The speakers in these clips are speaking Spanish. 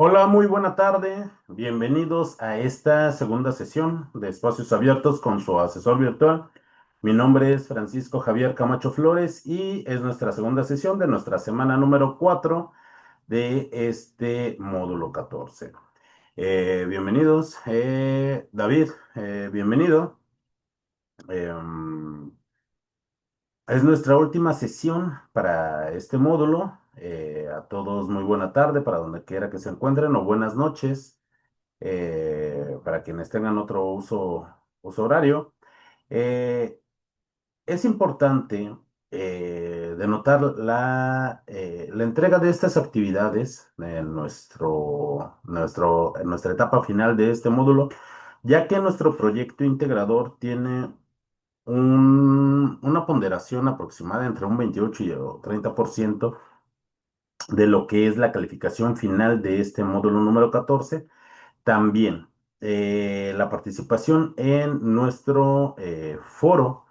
Hola, muy buena tarde. Bienvenidos a esta segunda sesión de Espacios Abiertos con su asesor virtual. Mi nombre es Francisco Javier Camacho Flores y es nuestra segunda sesión de nuestra semana número 4 de este módulo 14. Bienvenidos. David, bienvenido. Em, es nuestra última sesión para este módulo. A todos muy buena tarde para donde quiera que se encuentren o buenas noches para quienes tengan otro uso horario. Eh, es importante denotar la entrega de estas actividades en en nuestra etapa final de este módulo, ya que nuestro proyecto integrador tiene una ponderación aproximada entre un 28 y o 30% de lo que es la calificación final de este módulo número 14. También la participación en nuestro foro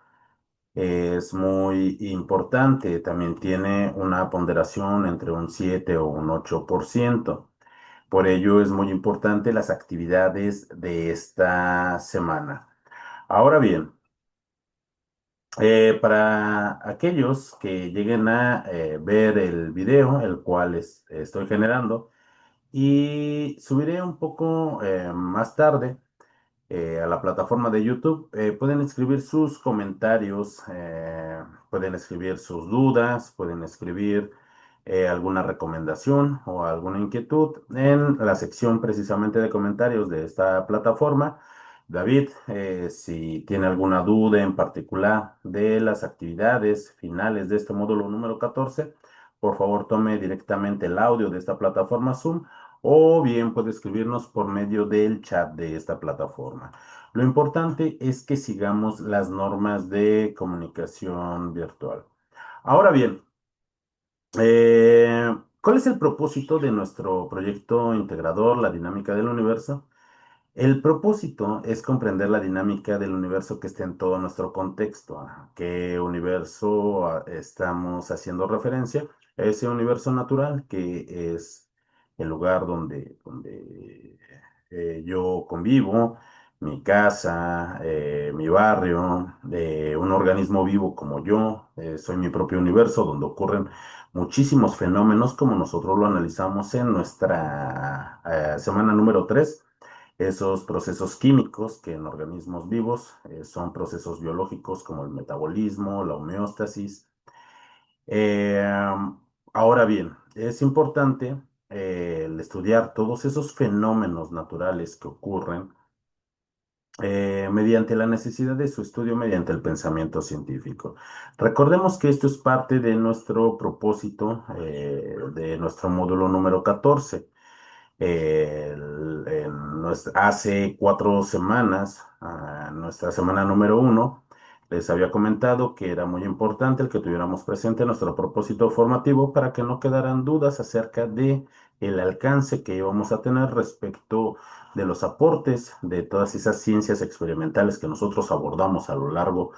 es muy importante. También tiene una ponderación entre un 7 o un 8%. Por ello es muy importante las actividades de esta semana. Ahora bien, para aquellos que lleguen a ver el video, el cual estoy generando, y subiré un poco más tarde a la plataforma de YouTube. Pueden escribir sus comentarios, pueden escribir sus dudas, pueden escribir alguna recomendación o alguna inquietud en la sección precisamente de comentarios de esta plataforma. David, si tiene alguna duda en particular de las actividades finales de este módulo número 14, por favor tome directamente el audio de esta plataforma Zoom o bien puede escribirnos por medio del chat de esta plataforma. Lo importante es que sigamos las normas de comunicación virtual. Ahora bien, ¿cuál es el propósito de nuestro proyecto integrador, la dinámica del universo? El propósito es comprender la dinámica del universo que está en todo nuestro contexto. ¿A qué universo estamos haciendo referencia? Ese universo natural que es el lugar donde yo convivo, mi casa, mi barrio, un organismo vivo como yo. Soy mi propio universo donde ocurren muchísimos fenómenos como nosotros lo analizamos en nuestra semana número 3. Esos procesos químicos que en organismos vivos son procesos biológicos como el metabolismo, la homeostasis. Eh, Ahora bien, es importante el estudiar todos esos fenómenos naturales que ocurren mediante la necesidad de su estudio mediante el pensamiento científico. Recordemos que esto es parte de nuestro propósito de nuestro módulo número 14. Hace 4 semanas, nuestra semana número 1, les había comentado que era muy importante el que tuviéramos presente nuestro propósito formativo para que no quedaran dudas acerca de el alcance que íbamos a tener respecto de los aportes de todas esas ciencias experimentales que nosotros abordamos a lo largo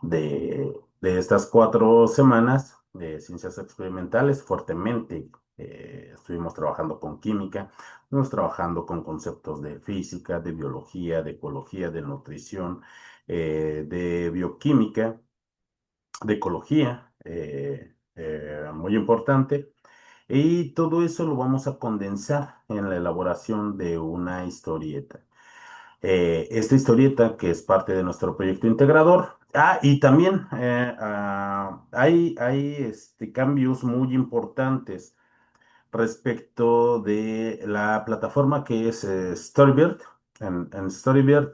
de estas 4 semanas de ciencias experimentales fuertemente. Estuvimos trabajando con química, estuvimos trabajando con conceptos de física, de biología, de ecología, de nutrición, de bioquímica, de ecología, muy importante. Y todo eso lo vamos a condensar en la elaboración de una historieta. Esta historieta que es parte de nuestro proyecto integrador. Y también hay cambios muy importantes respecto de la plataforma que es Storybird. En Storybird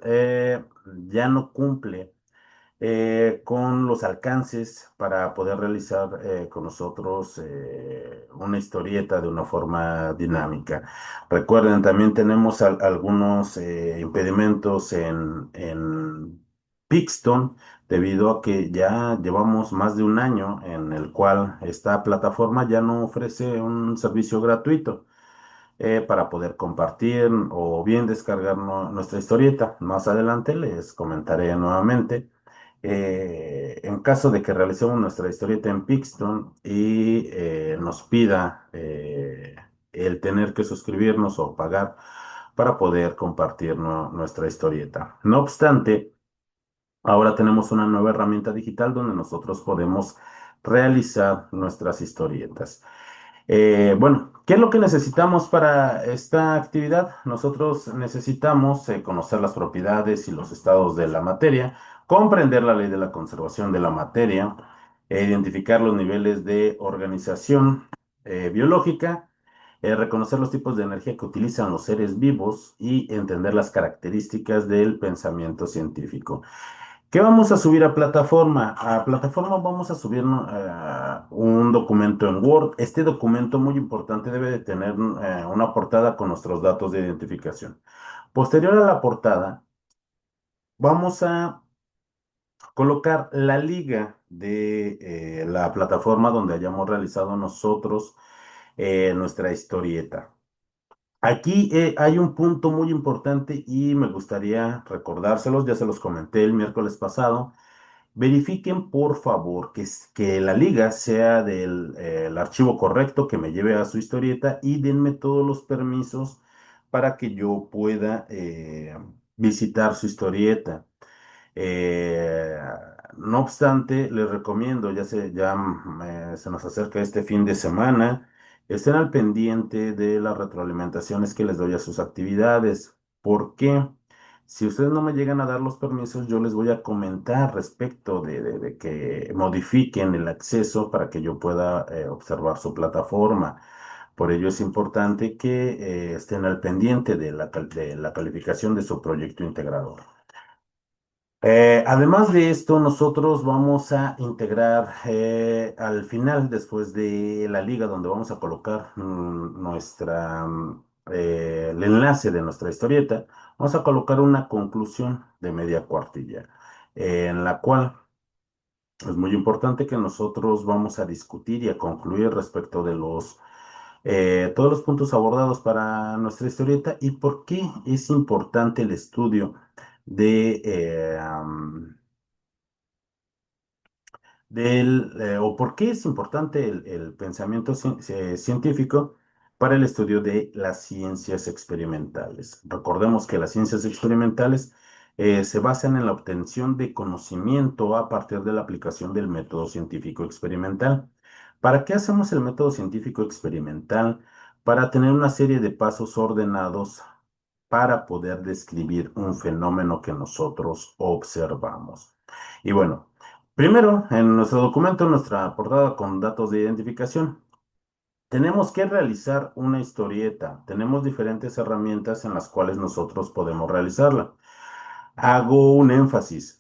ya no cumple con los alcances para poder realizar con nosotros una historieta de una forma dinámica. Recuerden, también tenemos algunos impedimentos en Pixton debido a que ya llevamos más de un año en el cual esta plataforma ya no ofrece un servicio gratuito para poder compartir o bien descargar nuestra historieta. Más adelante les comentaré nuevamente. En caso de que realicemos nuestra historieta en Pixton y nos pida el tener que suscribirnos o pagar para poder compartir nuestra historieta. No obstante, ahora tenemos una nueva herramienta digital donde nosotros podemos realizar nuestras historietas. Bueno, ¿qué es lo que necesitamos para esta actividad? Nosotros necesitamos conocer las propiedades y los estados de la materia, comprender la ley de la conservación de la materia, identificar los niveles de organización biológica, reconocer los tipos de energía que utilizan los seres vivos y entender las características del pensamiento científico. ¿Qué vamos a subir a plataforma? A plataforma vamos a subir, ¿no? Un documento en Word. Este documento muy importante debe de tener una portada con nuestros datos de identificación. Posterior a la portada, vamos a colocar la liga de la plataforma donde hayamos realizado nosotros nuestra historieta. Aquí hay un punto muy importante y me gustaría recordárselos, ya se los comenté el miércoles pasado. Verifiquen por favor que la liga sea del el archivo correcto que me lleve a su historieta y denme todos los permisos para que yo pueda visitar su historieta. Eh, no obstante, les recomiendo, se nos acerca este fin de semana, estén al pendiente de las retroalimentaciones que les doy a sus actividades. ¿Por qué? Si ustedes no me llegan a dar los permisos, yo les voy a comentar respecto de que modifiquen el acceso para que yo pueda observar su plataforma. Por ello es importante que estén al pendiente de de la calificación de su proyecto integrador. Además de esto, nosotros vamos a integrar al final, después de la liga, donde vamos a colocar el enlace de nuestra historieta, vamos a colocar una conclusión de media cuartilla, en la cual es muy importante que nosotros vamos a discutir y a concluir respecto de todos los puntos abordados para nuestra historieta y por qué es importante el estudio de o por qué es importante el pensamiento científico para el estudio de las ciencias experimentales. Recordemos que las ciencias experimentales se basan en la obtención de conocimiento a partir de la aplicación del método científico experimental. ¿Para qué hacemos el método científico experimental? Para tener una serie de pasos ordenados para poder describir un fenómeno que nosotros observamos. Y bueno, primero, en nuestro documento, en nuestra portada con datos de identificación, tenemos que realizar una historieta. Tenemos diferentes herramientas en las cuales nosotros podemos realizarla. Hago un énfasis.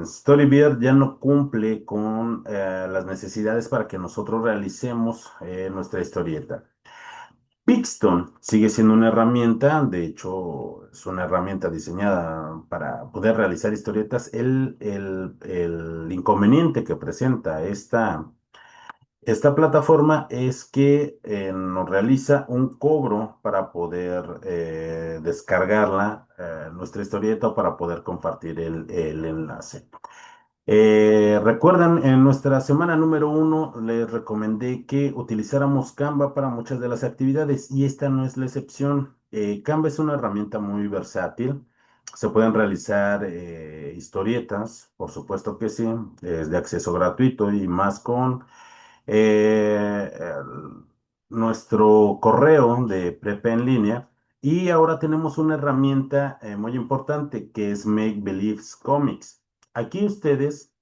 Storybeard ya no cumple con las necesidades para que nosotros realicemos nuestra historieta. Pixton sigue siendo una herramienta, de hecho, es una herramienta diseñada para poder realizar historietas. El inconveniente que presenta esta plataforma es que nos realiza un cobro para poder descargarla, nuestra historieta, o para poder compartir el enlace. Recuerdan, en nuestra semana número 1 les recomendé que utilizáramos Canva para muchas de las actividades y esta no es la excepción. Canva es una herramienta muy versátil. Se pueden realizar historietas, por supuesto que sí, es de acceso gratuito y más con nuestro correo de Prepa en línea. Y ahora tenemos una herramienta muy importante que es Make Believes Comics. Aquí ustedes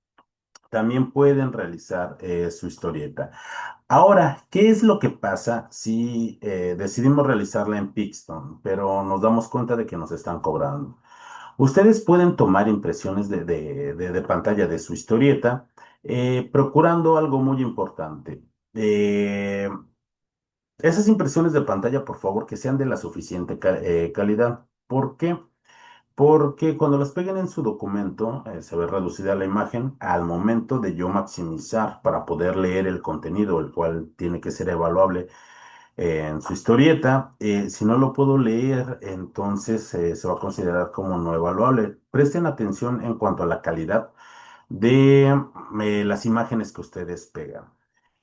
también pueden realizar su historieta. Ahora, ¿qué es lo que pasa si decidimos realizarla en Pixton, pero nos damos cuenta de que nos están cobrando? Ustedes pueden tomar impresiones de pantalla de su historieta, procurando algo muy importante. Eh, Esas impresiones de pantalla, por favor, que sean de la suficiente calidad. ¿Por qué? Porque cuando las peguen en su documento, se ve reducida la imagen al momento de yo maximizar para poder leer el contenido, el cual tiene que ser evaluable en su historieta. Si no lo puedo leer, entonces se va a considerar como no evaluable. Presten atención en cuanto a la calidad de las imágenes que ustedes pegan.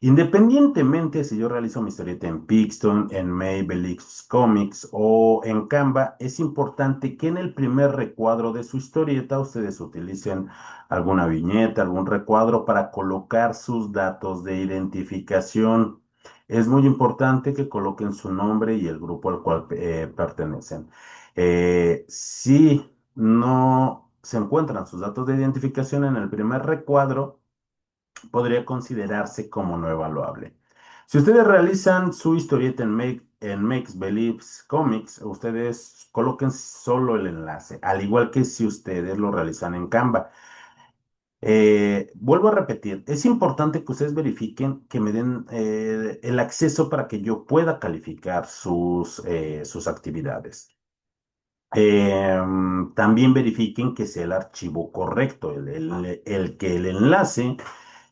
Independientemente si yo realizo mi historieta en Pixton, en Maybelline Comics o en Canva, es importante que en el primer recuadro de su historieta ustedes utilicen alguna viñeta, algún recuadro para colocar sus datos de identificación. Es muy importante que coloquen su nombre y el grupo al cual pertenecen. Si no se encuentran sus datos de identificación en el primer recuadro, podría considerarse como no evaluable. Si ustedes realizan su historieta en Makes Believes Comics, ustedes coloquen solo el enlace, al igual que si ustedes lo realizan en Canva. Vuelvo a repetir, es importante que ustedes verifiquen que me den el acceso para que yo pueda calificar sus actividades. También verifiquen que sea el archivo correcto, el que el enlace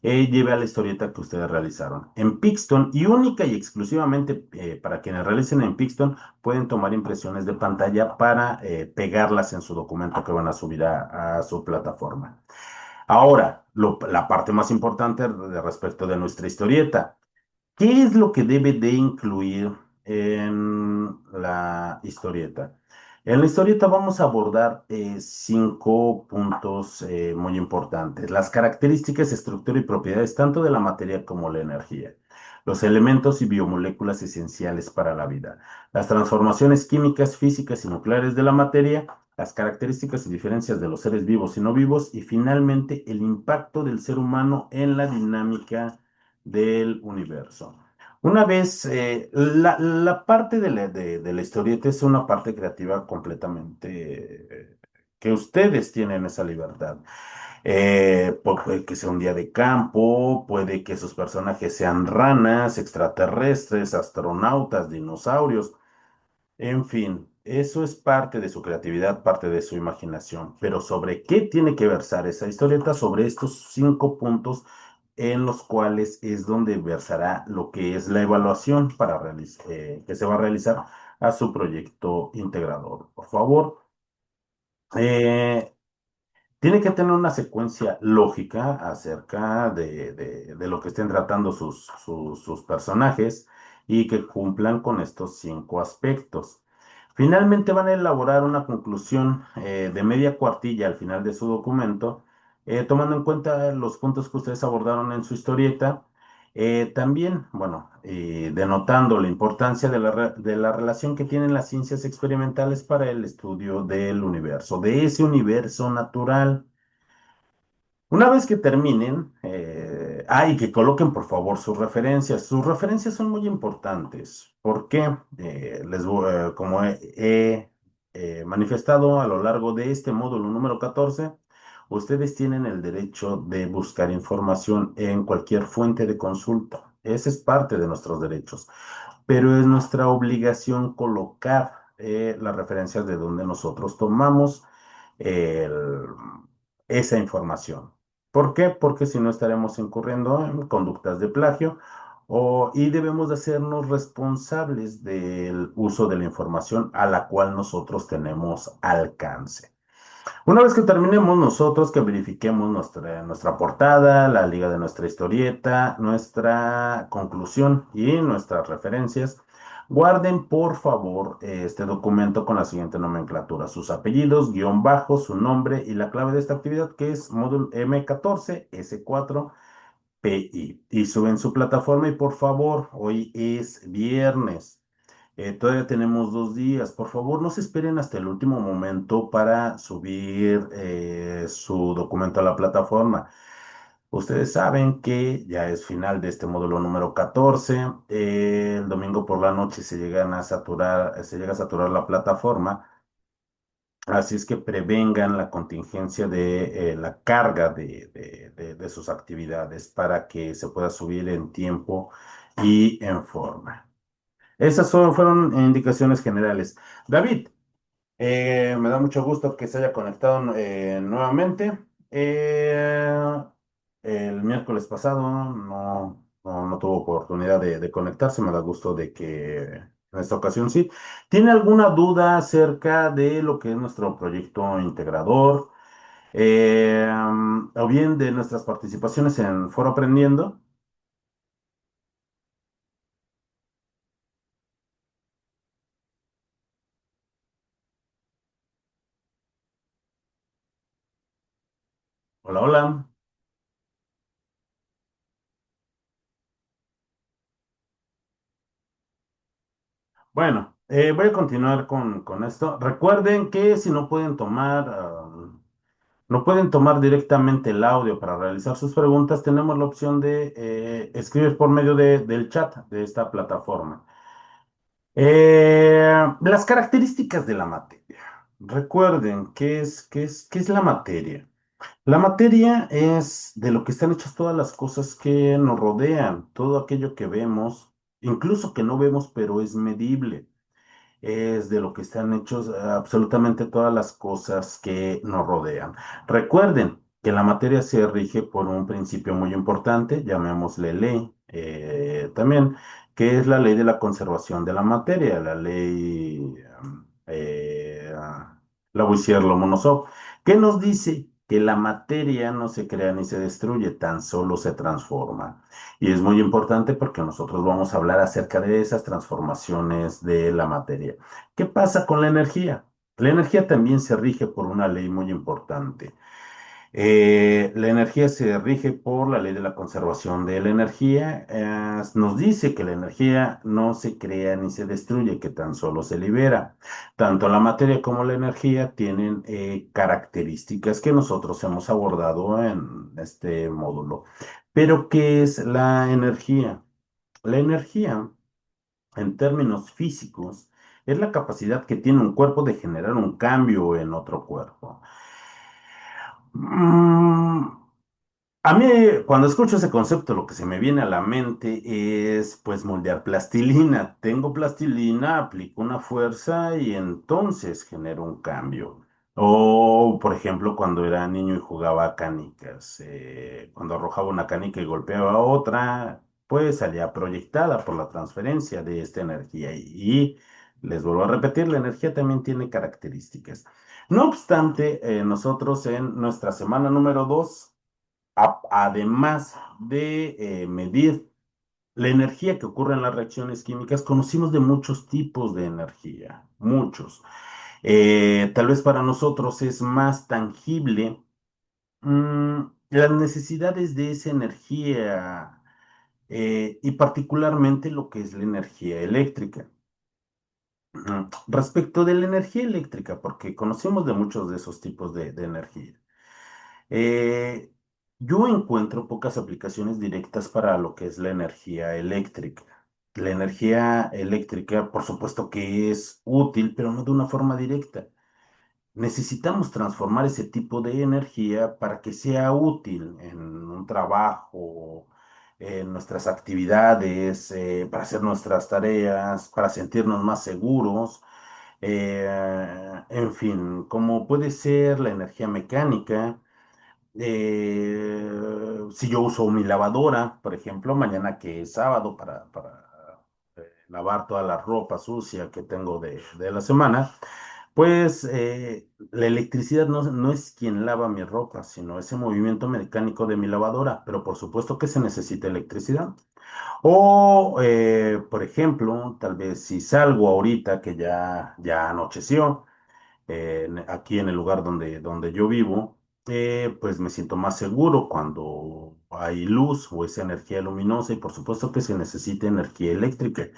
lleve a la historieta que ustedes realizaron. En Pixton, y única y exclusivamente para quienes realicen en Pixton, pueden tomar impresiones de pantalla para pegarlas en su documento que van a subir a su plataforma. Ahora, la parte más importante respecto de nuestra historieta. ¿Qué es lo que debe de incluir en la historieta? En la historieta vamos a abordar 5 puntos muy importantes. Las características, estructura y propiedades tanto de la materia como la energía. Los elementos y biomoléculas esenciales para la vida. Las transformaciones químicas, físicas y nucleares de la materia. Las características y diferencias de los seres vivos y no vivos. Y finalmente, el impacto del ser humano en la dinámica del universo. Una vez, la parte de la historieta es una parte creativa completamente que ustedes tienen esa libertad. Puede que sea un día de campo, puede que sus personajes sean ranas, extraterrestres, astronautas, dinosaurios. En fin, eso es parte de su creatividad, parte de su imaginación. Pero ¿sobre qué tiene que versar esa historieta? Sobre estos 5 puntos en los cuales es donde versará lo que es la evaluación que se va a realizar a su proyecto integrador. Por favor, eh, tiene que tener una secuencia lógica acerca de lo que estén tratando sus personajes y que cumplan con estos 5 aspectos. Finalmente van a elaborar una conclusión de media cuartilla al final de su documento, tomando en cuenta los puntos que ustedes abordaron en su historieta. También, bueno, denotando la importancia de la relación que tienen las ciencias experimentales para el estudio del universo, de ese universo natural. Una vez que terminen, y que coloquen por favor sus referencias. Sus referencias son muy importantes porque, como he manifestado a lo largo de este módulo número 14, ustedes tienen el derecho de buscar información en cualquier fuente de consulta. Ese es parte de nuestros derechos, pero es nuestra obligación colocar las referencias de donde nosotros tomamos el- esa información. ¿Por qué? Porque si no estaremos incurriendo en conductas de plagio y debemos de hacernos responsables del uso de la información a la cual nosotros tenemos alcance. Una vez que terminemos nosotros, que verifiquemos nuestra portada, la liga de nuestra historieta, nuestra conclusión y nuestras referencias, guarden por favor este documento con la siguiente nomenclatura: sus apellidos, guión bajo, su nombre y la clave de esta actividad, que es módulo M14S4PI. Y suben su plataforma y por favor, hoy es viernes. Todavía tenemos 2 días. Por favor, no se esperen hasta el último momento para subir su documento a la plataforma. Ustedes saben que ya es final de este módulo número 14. El domingo por la noche se llega a saturar la plataforma. Así es que prevengan la contingencia de la carga de sus actividades para que se pueda subir en tiempo y en forma. Esas fueron indicaciones generales. David, me da mucho gusto que se haya conectado nuevamente. El miércoles pasado no tuvo oportunidad de conectarse. Me da gusto de que en esta ocasión sí. ¿Tiene alguna duda acerca de lo que es nuestro proyecto integrador? O bien de nuestras participaciones en Foro Aprendiendo. Hola. Bueno, voy a continuar con esto. Recuerden que si no pueden tomar, no pueden tomar directamente el audio para realizar sus preguntas, tenemos la opción de escribir por medio del chat de esta plataforma. Las características de la materia. Recuerden, qué es la materia? La materia es de lo que están hechas todas las cosas que nos rodean, todo aquello que vemos, incluso que no vemos, pero es medible. Es de lo que están hechos absolutamente todas las cosas que nos rodean. Recuerden que la materia se rige por un principio muy importante, llamémosle ley, también, que es la ley de la conservación de la materia, la ley Lavoisier-Lomonosov, que nos dice que la materia no se crea ni se destruye, tan solo se transforma. Y es muy importante porque nosotros vamos a hablar acerca de esas transformaciones de la materia. ¿Qué pasa con la energía? La energía también se rige por una ley muy importante. La energía se rige por la ley de la conservación de la energía. Nos dice que la energía no se crea ni se destruye, que tan solo se libera. Tanto la materia como la energía tienen características que nosotros hemos abordado en este módulo. Pero, ¿qué es la energía? La energía, en términos físicos, es la capacidad que tiene un cuerpo de generar un cambio en otro cuerpo. Mm, a mí, cuando escucho ese concepto, lo que se me viene a la mente es, pues, moldear plastilina. Tengo plastilina, aplico una fuerza y entonces genero un cambio. O, por ejemplo, cuando era niño y jugaba a canicas, cuando arrojaba una canica y golpeaba a otra, pues salía proyectada por la transferencia de esta energía. Y les vuelvo a repetir, la energía también tiene características. No obstante, nosotros en nuestra semana número 2, además de medir la energía que ocurre en las reacciones químicas, conocimos de muchos tipos de energía, muchos. Tal vez para nosotros es más tangible las necesidades de esa energía y particularmente lo que es la energía eléctrica. Respecto de la energía eléctrica, porque conocemos de muchos de esos tipos de energía. Eh, yo encuentro pocas aplicaciones directas para lo que es la energía eléctrica. La energía eléctrica, por supuesto que es útil, pero no de una forma directa. Necesitamos transformar ese tipo de energía para que sea útil en un trabajo, en nuestras actividades, para hacer nuestras tareas, para sentirnos más seguros. En fin, como puede ser la energía mecánica. Si yo uso mi lavadora, por ejemplo, mañana que es sábado para lavar toda la ropa sucia que tengo de la semana, pues la electricidad no es quien lava mi ropa, sino ese movimiento mecánico de mi lavadora, pero por supuesto que se necesita electricidad. O, por ejemplo, tal vez si salgo ahorita que ya anocheció, aquí en el lugar donde yo vivo, pues me siento más seguro cuando hay luz o esa energía luminosa y por supuesto que se necesita energía eléctrica.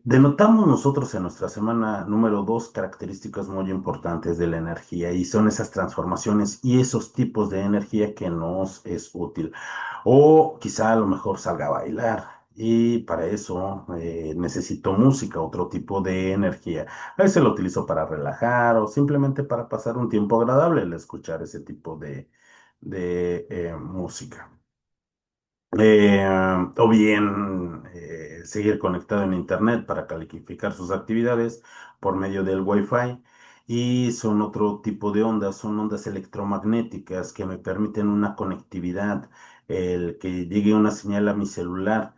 Denotamos nosotros en nuestra semana número 2 características muy importantes de la energía y son esas transformaciones y esos tipos de energía que nos es útil. O quizá a lo mejor salga a bailar y para eso necesito música, otro tipo de energía. A veces lo utilizo para relajar o simplemente para pasar un tiempo agradable al escuchar ese tipo de música. O bien seguir conectado en Internet para calificar sus actividades por medio del Wi-Fi. Y son otro tipo de ondas, son ondas electromagnéticas que me permiten una conectividad, el que llegue una señal a mi celular.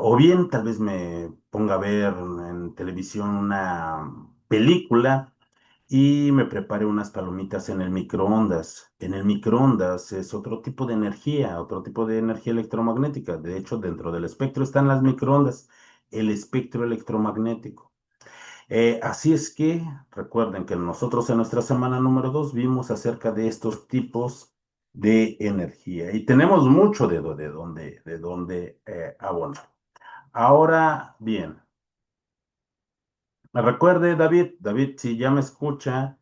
O bien tal vez me ponga a ver en televisión una película y me preparé unas palomitas en el microondas. En el microondas es otro tipo de energía electromagnética. De hecho, dentro del espectro están las microondas, el espectro electromagnético. Así es que recuerden que nosotros en nuestra semana número 2 vimos acerca de estos tipos de energía y tenemos mucho de dónde abonar. Ahora bien, recuerde, David, si ya me escucha,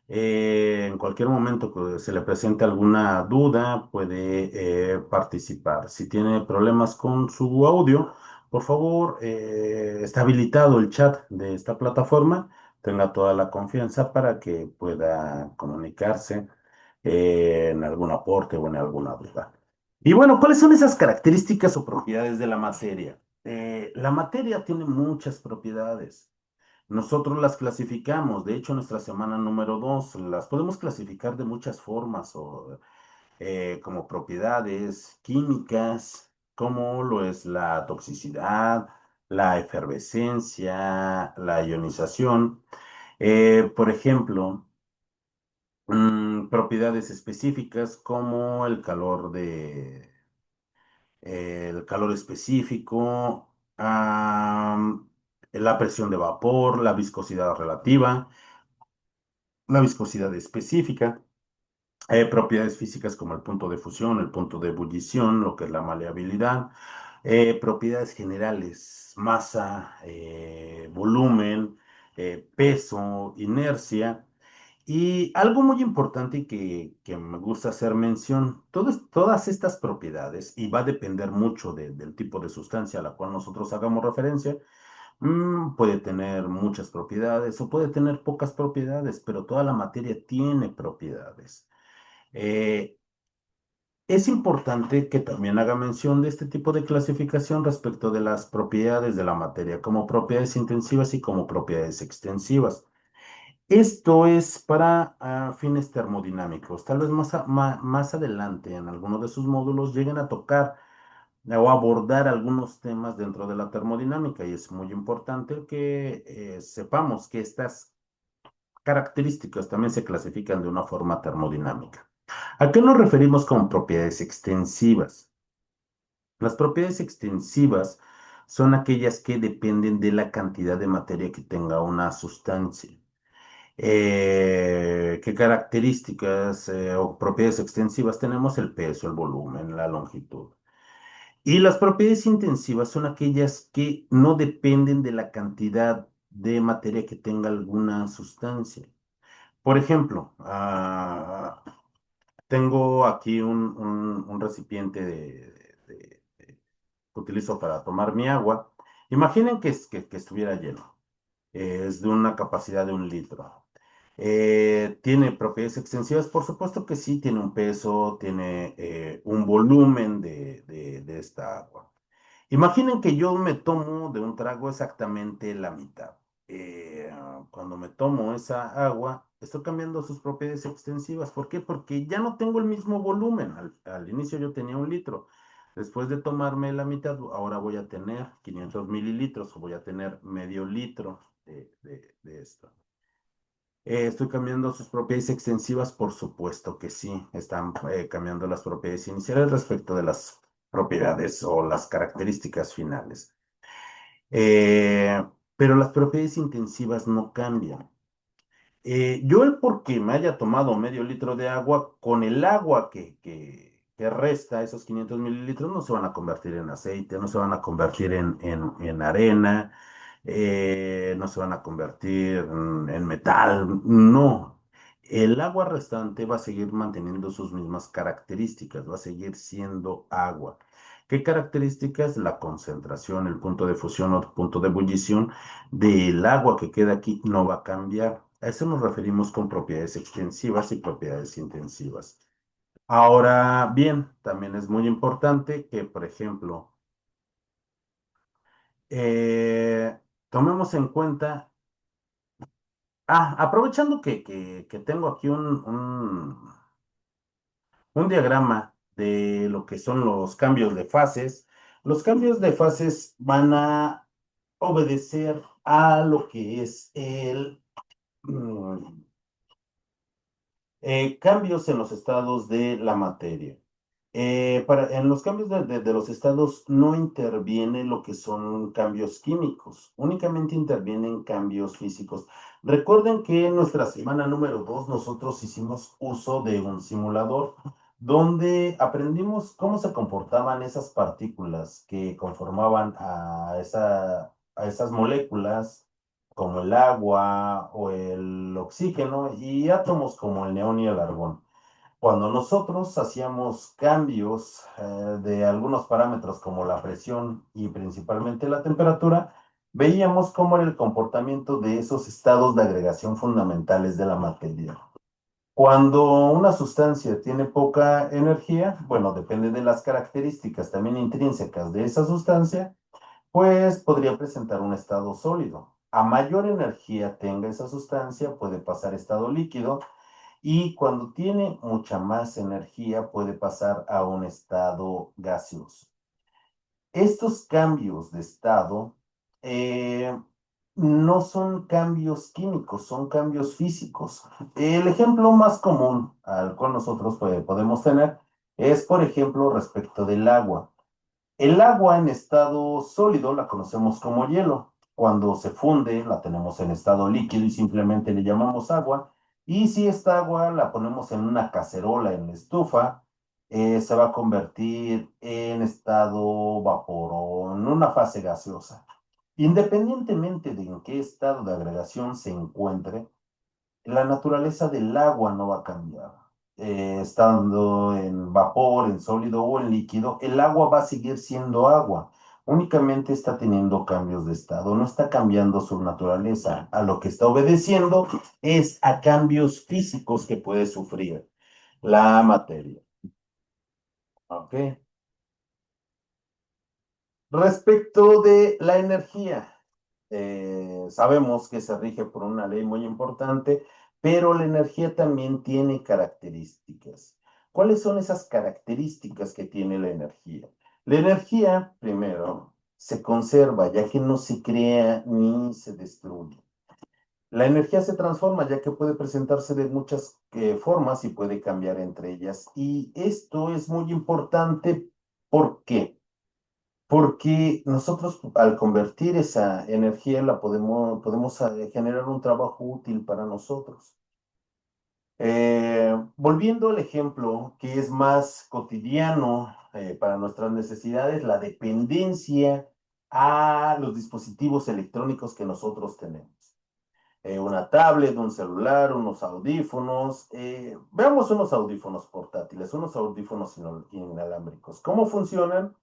en cualquier momento que se le presente alguna duda, puede participar. Si tiene problemas con su audio, por favor, está habilitado el chat de esta plataforma. Tenga toda la confianza para que pueda comunicarse en algún aporte o en alguna duda. Y bueno, ¿cuáles son esas características o propiedades de la materia? La materia tiene muchas propiedades. Nosotros las clasificamos, de hecho, nuestra semana número 2 las podemos clasificar de muchas formas, como propiedades químicas, como lo es la toxicidad, la efervescencia, la ionización. Por ejemplo, propiedades específicas como el calor específico, la presión de vapor, la viscosidad relativa, la viscosidad específica, propiedades físicas como el punto de fusión, el punto de ebullición, lo que es la maleabilidad, propiedades generales, masa, volumen, peso, inercia. Y algo muy importante y que me gusta hacer mención, todas estas propiedades, y va a depender mucho del tipo de sustancia a la cual nosotros hagamos referencia. Puede tener muchas propiedades o puede tener pocas propiedades, pero toda la materia tiene propiedades. Eh, es importante que también haga mención de este tipo de clasificación respecto de las propiedades de la materia, como propiedades intensivas y como propiedades extensivas. Esto es para fines termodinámicos. Tal vez más adelante en alguno de sus módulos lleguen a tocar o abordar algunos temas dentro de la termodinámica y es muy importante que sepamos que estas características también se clasifican de una forma termodinámica. ¿A qué nos referimos con propiedades extensivas? Las propiedades extensivas son aquellas que dependen de la cantidad de materia que tenga una sustancia. ¿Qué características o propiedades extensivas tenemos? El peso, el volumen, la longitud. Y las propiedades intensivas son aquellas que no dependen de la cantidad de materia que tenga alguna sustancia. Por ejemplo, tengo aquí un recipiente que utilizo para tomar mi agua. Imaginen que estuviera lleno. Es de una capacidad de 1 litro. ¿Tiene propiedades extensivas? Por supuesto que sí, tiene un peso, tiene un volumen de esta agua. Imaginen que yo me tomo de un trago exactamente la mitad. Cuando me tomo esa agua, estoy cambiando sus propiedades extensivas. ¿Por qué? Porque ya no tengo el mismo volumen. Al inicio yo tenía 1 litro. Después de tomarme la mitad, ahora voy a tener 500 mililitros o voy a tener medio litro de esto. ¿Estoy cambiando sus propiedades extensivas? Por supuesto que sí. Están cambiando las propiedades iniciales respecto de las propiedades o las características finales. Pero las propiedades intensivas no cambian. Yo el por qué me haya tomado medio litro de agua, con el agua que resta, esos 500 mililitros, no se van a convertir en aceite, no se van a convertir en arena, no se van a convertir en metal, no. El agua restante va a seguir manteniendo sus mismas características, va a seguir siendo agua. ¿Qué características? La concentración, el punto de fusión o punto de ebullición del agua que queda aquí no va a cambiar. A eso nos referimos con propiedades extensivas y propiedades intensivas. Ahora bien, también es muy importante que, por ejemplo, eh, tomemos en cuenta, aprovechando que tengo aquí un diagrama de lo que son los cambios de fases. Los cambios de fases van a obedecer a lo que es mm, cambios en los estados de la materia. En los cambios de los estados no interviene lo que son cambios químicos, únicamente intervienen cambios físicos. Recuerden que en nuestra semana número 2 nosotros hicimos uso de un simulador donde aprendimos cómo se comportaban esas partículas que conformaban a esas moléculas como el agua o el oxígeno y átomos como el neón y el argón. Cuando nosotros hacíamos cambios de algunos parámetros como la presión y principalmente la temperatura, veíamos cómo era el comportamiento de esos estados de agregación fundamentales de la materia. Cuando una sustancia tiene poca energía, bueno, depende de las características también intrínsecas de esa sustancia, pues podría presentar un estado sólido. A mayor energía tenga esa sustancia, puede pasar a estado líquido y cuando tiene mucha más energía puede pasar a un estado gaseoso. Estos cambios de estado eh, no son cambios químicos, son cambios físicos. El ejemplo más común al cual nosotros podemos tener es, por ejemplo, respecto del agua. El agua en estado sólido la conocemos como hielo. Cuando se funde, la tenemos en estado líquido y simplemente le llamamos agua. Y si esta agua la ponemos en una cacerola en la estufa, se va a convertir en estado vapor o en una fase gaseosa. Independientemente de en qué estado de agregación se encuentre, la naturaleza del agua no va a cambiar. Estando en vapor, en sólido o en líquido, el agua va a seguir siendo agua. Únicamente está teniendo cambios de estado, no está cambiando su naturaleza. A lo que está obedeciendo es a cambios físicos que puede sufrir la materia. ¿Ok? Respecto de la energía, sabemos que se rige por una ley muy importante, pero la energía también tiene características. ¿Cuáles son esas características que tiene la energía? La energía, primero, se conserva, ya que no se crea ni se destruye. La energía se transforma, ya que puede presentarse de muchas formas y puede cambiar entre ellas. Y esto es muy importante. ¿Por qué? Porque nosotros al convertir esa energía la podemos generar un trabajo útil para nosotros. Volviendo al ejemplo que es más cotidiano para nuestras necesidades, la dependencia a los dispositivos electrónicos que nosotros tenemos. Una tablet, un celular, unos audífonos. Veamos unos audífonos portátiles, unos audífonos inalámbricos. ¿Cómo funcionan?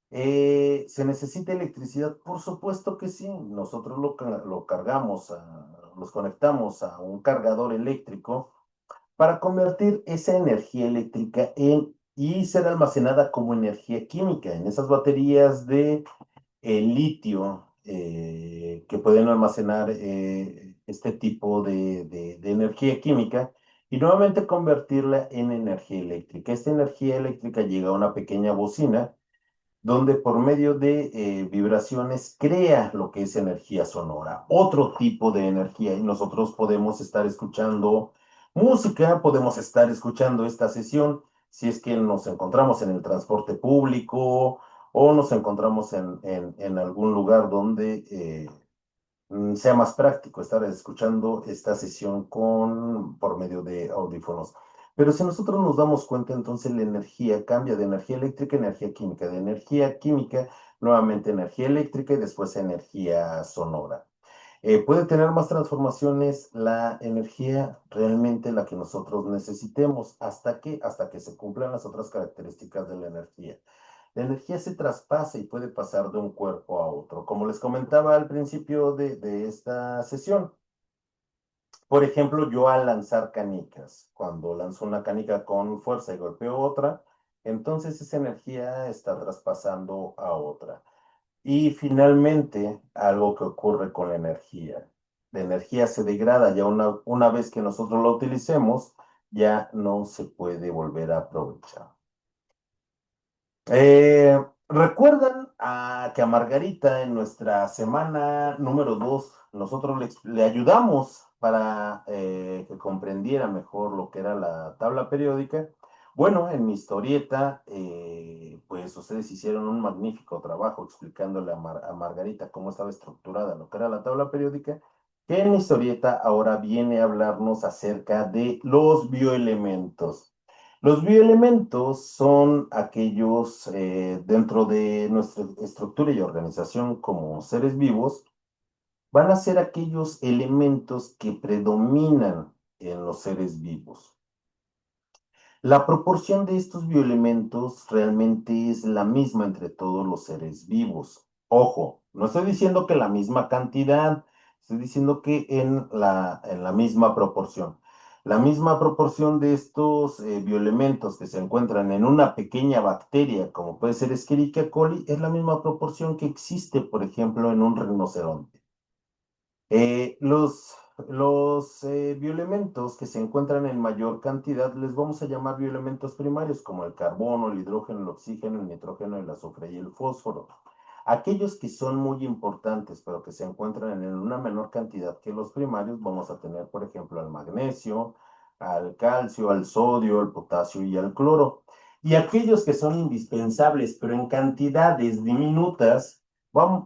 ¿Se necesita electricidad? Por supuesto que sí. Nosotros lo cargamos, los conectamos a un cargador eléctrico para convertir esa energía eléctrica y ser almacenada como energía química en esas baterías de litio que pueden almacenar este tipo de energía química y nuevamente convertirla en energía eléctrica. Esta energía eléctrica llega a una pequeña bocina donde por medio de vibraciones crea lo que es energía sonora, otro tipo de energía, y nosotros podemos estar escuchando música, podemos estar escuchando esta sesión si es que nos encontramos en el transporte público o nos encontramos en algún lugar donde sea más práctico estar escuchando esta sesión por medio de audífonos. Pero si nosotros nos damos cuenta, entonces la energía cambia de energía eléctrica a energía química, de energía química nuevamente energía eléctrica y después energía sonora. Puede tener más transformaciones la energía realmente la que nosotros necesitemos. Hasta que se cumplan las otras características de la energía. La energía se traspasa y puede pasar de un cuerpo a otro. Como les comentaba al principio de esta sesión, por ejemplo, yo al lanzar canicas, cuando lanzo una canica con fuerza y golpeo otra, entonces esa energía está traspasando a otra. Y finalmente, algo que ocurre con la energía. La energía se degrada ya una vez que nosotros la utilicemos, ya no se puede volver a aprovechar. ¿Recuerdan que a Margarita en nuestra semana número 2 nosotros le ayudamos para que comprendiera mejor lo que era la tabla periódica? Bueno, en mi historieta, pues ustedes hicieron un magnífico trabajo explicándole a Margarita cómo estaba estructurada lo que era la tabla periódica, que en mi historieta ahora viene a hablarnos acerca de los bioelementos. Los bioelementos son aquellos dentro de nuestra estructura y organización como seres vivos, van a ser aquellos elementos que predominan en los seres vivos. La proporción de estos bioelementos realmente es la misma entre todos los seres vivos. Ojo, no estoy diciendo que la misma cantidad, estoy diciendo que en la misma proporción. La misma proporción de estos bioelementos que se encuentran en una pequeña bacteria, como puede ser Escherichia coli, es la misma proporción que existe, por ejemplo, en un rinoceronte. Los bioelementos que se encuentran en mayor cantidad les vamos a llamar bioelementos primarios, como el carbono, el hidrógeno, el oxígeno, el nitrógeno, el azufre y el fósforo. Aquellos que son muy importantes, pero que se encuentran en una menor cantidad que los primarios, vamos a tener, por ejemplo, al magnesio, al calcio, al sodio, al potasio y al cloro. Y aquellos que son indispensables, pero en cantidades diminutas,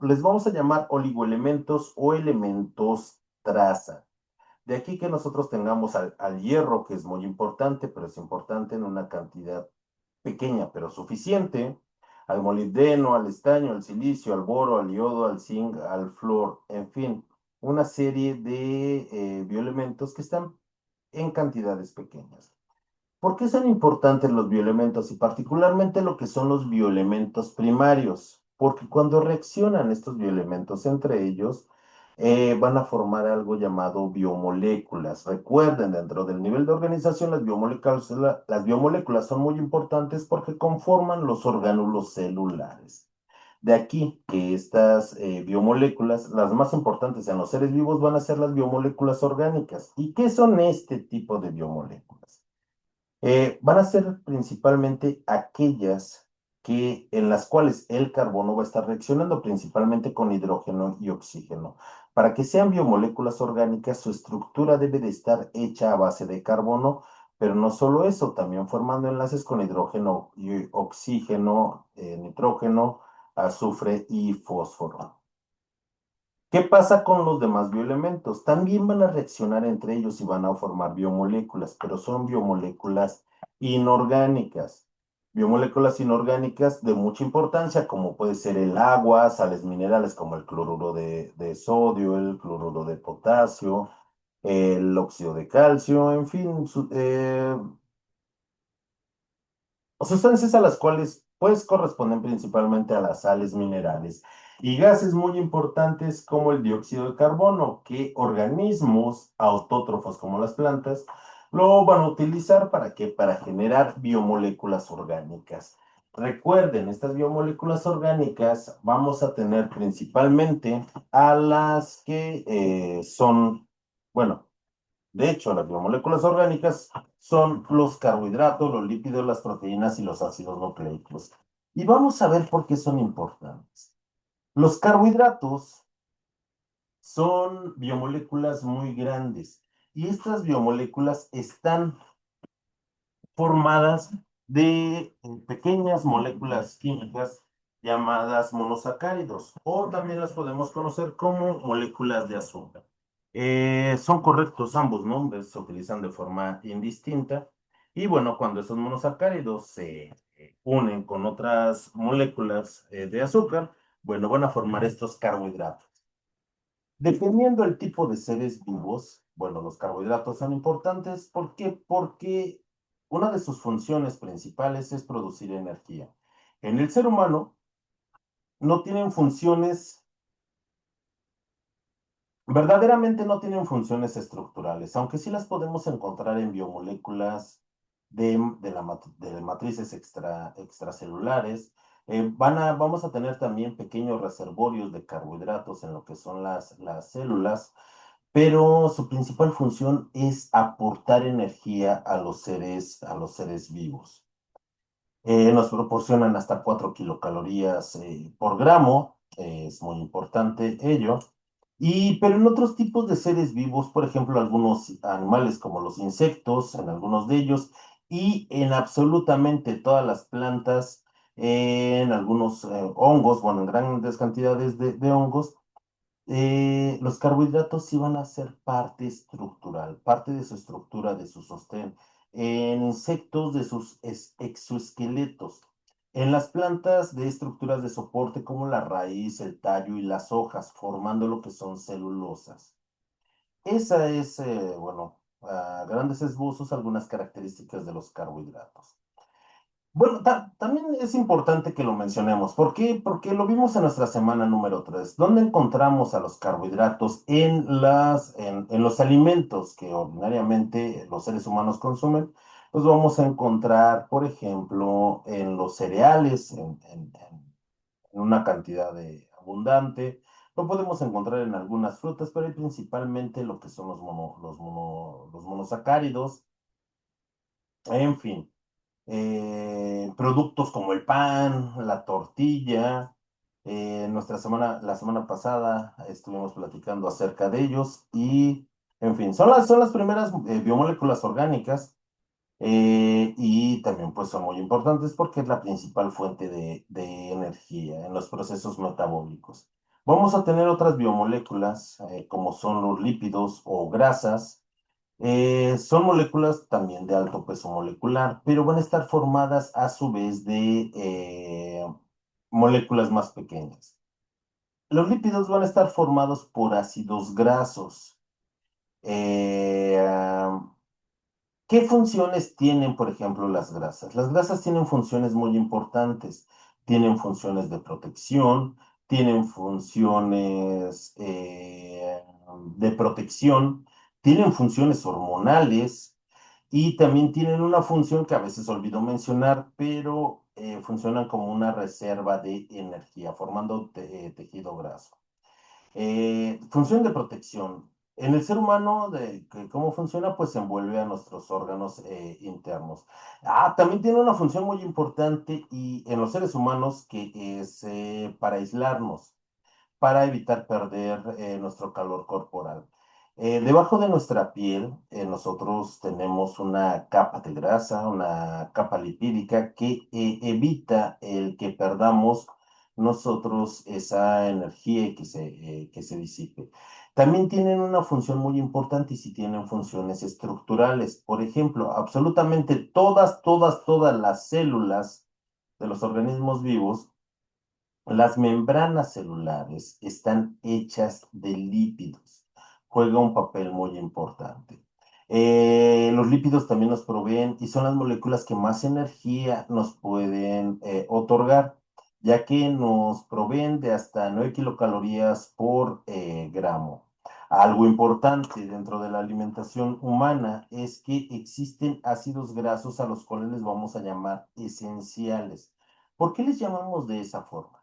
les vamos a llamar oligoelementos o elementos traza. De aquí que nosotros tengamos al hierro, que es muy importante, pero es importante en una cantidad pequeña, pero suficiente, al molibdeno, al estaño, al silicio, al boro, al iodo, al zinc, al flúor, en fin, una serie de bioelementos que están en cantidades pequeñas. ¿Por qué son importantes los bioelementos y particularmente lo que son los bioelementos primarios? Porque cuando reaccionan estos bioelementos entre ellos, van a formar algo llamado biomoléculas. Recuerden, dentro del nivel de organización, las biomoléculas son muy importantes porque conforman los orgánulos celulares. De aquí que estas biomoléculas, las más importantes en los seres vivos, van a ser las biomoléculas orgánicas. ¿Y qué son este tipo de biomoléculas? Van a ser principalmente aquellas en las cuales el carbono va a estar reaccionando principalmente con hidrógeno y oxígeno. Para que sean biomoléculas orgánicas, su estructura debe de estar hecha a base de carbono, pero no solo eso, también formando enlaces con hidrógeno y oxígeno, nitrógeno, azufre y fósforo. ¿Qué pasa con los demás bioelementos? También van a reaccionar entre ellos y van a formar biomoléculas, pero son biomoléculas inorgánicas. Biomoléculas inorgánicas de mucha importancia, como puede ser el agua, sales minerales como el cloruro de sodio, el cloruro de potasio, el óxido de calcio, en fin, sustancias a las cuales pues corresponden principalmente a las sales minerales y gases muy importantes como el dióxido de carbono, que organismos autótrofos como las plantas lo van a utilizar para qué? Para generar biomoléculas orgánicas. Recuerden, estas biomoléculas orgánicas vamos a tener principalmente a las que bueno, de hecho, las biomoléculas orgánicas son los carbohidratos, los lípidos, las proteínas y los ácidos nucleicos. Y vamos a ver por qué son importantes. Los carbohidratos son biomoléculas muy grandes y estas biomoléculas están formadas de pequeñas moléculas químicas llamadas monosacáridos o también las podemos conocer como moléculas de azúcar. Son correctos ambos nombres, se utilizan de forma indistinta y bueno, cuando esos monosacáridos se unen con otras moléculas de azúcar, bueno, van a formar estos carbohidratos. Dependiendo del tipo de seres vivos, bueno, los carbohidratos son importantes. ¿Por qué? Porque una de sus funciones principales es producir energía. En el ser humano no tienen funciones, verdaderamente no tienen funciones estructurales, aunque sí las podemos encontrar en biomoléculas de matrices extracelulares. Vamos a tener también pequeños reservorios de carbohidratos en lo que son las células, pero su principal función es aportar energía a los seres vivos. Nos proporcionan hasta 4 kilocalorías por gramo, es muy importante ello. Pero en otros tipos de seres vivos, por ejemplo, algunos animales como los insectos, en algunos de ellos, y en absolutamente todas las plantas, en algunos hongos, bueno, en grandes cantidades de hongos, los carbohidratos sí van a ser parte estructural, parte de su estructura, de su sostén. En insectos, de sus exoesqueletos. En las plantas, de estructuras de soporte como la raíz, el tallo y las hojas, formando lo que son celulosas. Esa es, bueno, a grandes esbozos, algunas características de los carbohidratos. Bueno, también es importante que lo mencionemos. ¿Por qué? Porque lo vimos en nuestra semana número 3, donde encontramos a los carbohidratos en los alimentos que ordinariamente los seres humanos consumen. Los vamos a encontrar, por ejemplo, en los cereales, en una cantidad abundante. Lo podemos encontrar en algunas frutas, pero hay principalmente lo que son los monosacáridos. En fin, productos como el pan, la tortilla. La semana pasada estuvimos platicando acerca de ellos y, en fin, son las primeras biomoléculas orgánicas, y también pues son muy importantes porque es la principal fuente de energía en los procesos metabólicos. Vamos a tener otras biomoléculas como son los lípidos o grasas. Son moléculas también de alto peso molecular, pero van a estar formadas a su vez de moléculas más pequeñas. Los lípidos van a estar formados por ácidos grasos. Eh, ¿Qué funciones tienen, por ejemplo, las grasas? Las grasas tienen funciones muy importantes. Tienen funciones de protección, tienen funciones de protección, tienen funciones hormonales y también tienen una función que a veces olvido mencionar, pero funcionan como una reserva de energía, formando tejido graso. Función de protección. En el ser humano, ¿cómo funciona? Pues envuelve a nuestros órganos internos. También tiene una función muy importante y en los seres humanos que es para aislarnos, para evitar perder nuestro calor corporal. Debajo de nuestra piel, nosotros tenemos una capa de grasa, una capa lipídica que evita el que perdamos nosotros esa energía y que se disipe. También tienen una función muy importante y si tienen funciones estructurales. Por ejemplo, absolutamente todas las células de los organismos vivos, las membranas celulares están hechas de lípidos. Juega un papel muy importante. Los lípidos también nos proveen y son las moléculas que más energía nos pueden otorgar, ya que nos proveen de hasta 9 kilocalorías por gramo. Algo importante dentro de la alimentación humana es que existen ácidos grasos a los cuales les vamos a llamar esenciales. ¿Por qué les llamamos de esa forma?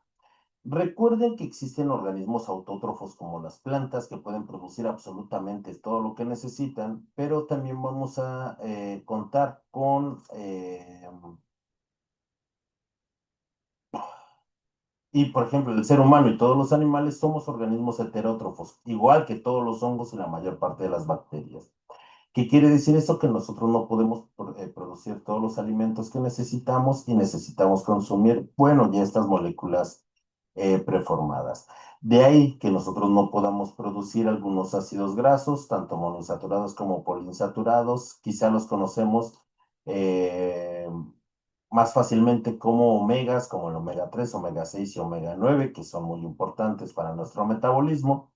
Recuerden que existen organismos autótrofos como las plantas que pueden producir absolutamente todo lo que necesitan, pero también vamos a contar con, y por ejemplo, el ser humano y todos los animales somos organismos heterótrofos, igual que todos los hongos y la mayor parte de las bacterias. ¿Qué quiere decir eso? Que nosotros no podemos producir todos los alimentos que necesitamos y necesitamos consumir, bueno, ya estas moléculas preformadas. De ahí que nosotros no podamos producir algunos ácidos grasos, tanto monoinsaturados como poliinsaturados. Quizá los conocemos eh, más fácilmente como omegas, como el omega 3, omega 6 y omega 9, que son muy importantes para nuestro metabolismo.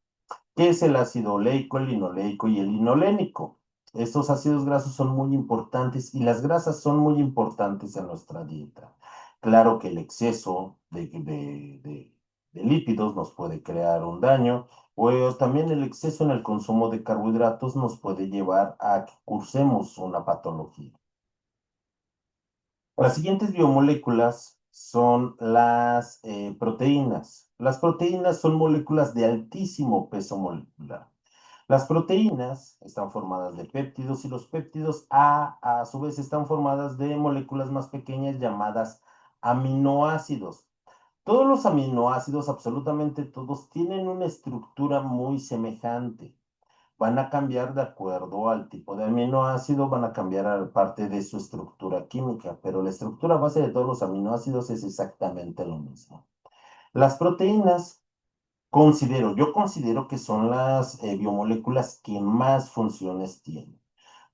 ¿Qué es el ácido oleico, el linoleico y el linolénico? Estos ácidos grasos son muy importantes y las grasas son muy importantes en nuestra dieta. Claro que el exceso de lípidos nos puede crear un daño, o también el exceso en el consumo de carbohidratos nos puede llevar a que cursemos una patología. Las siguientes biomoléculas son las proteínas. Las proteínas son moléculas de altísimo peso molecular. Las proteínas están formadas de péptidos y los péptidos a su vez están formadas de moléculas más pequeñas llamadas aminoácidos. Todos los aminoácidos, absolutamente todos, tienen una estructura muy semejante. van a cambiar de acuerdo al tipo de aminoácido, van a cambiar a parte de su estructura química, pero la estructura base de todos los aminoácidos es exactamente lo mismo. Las proteínas, yo considero que son las biomoléculas que más funciones tienen.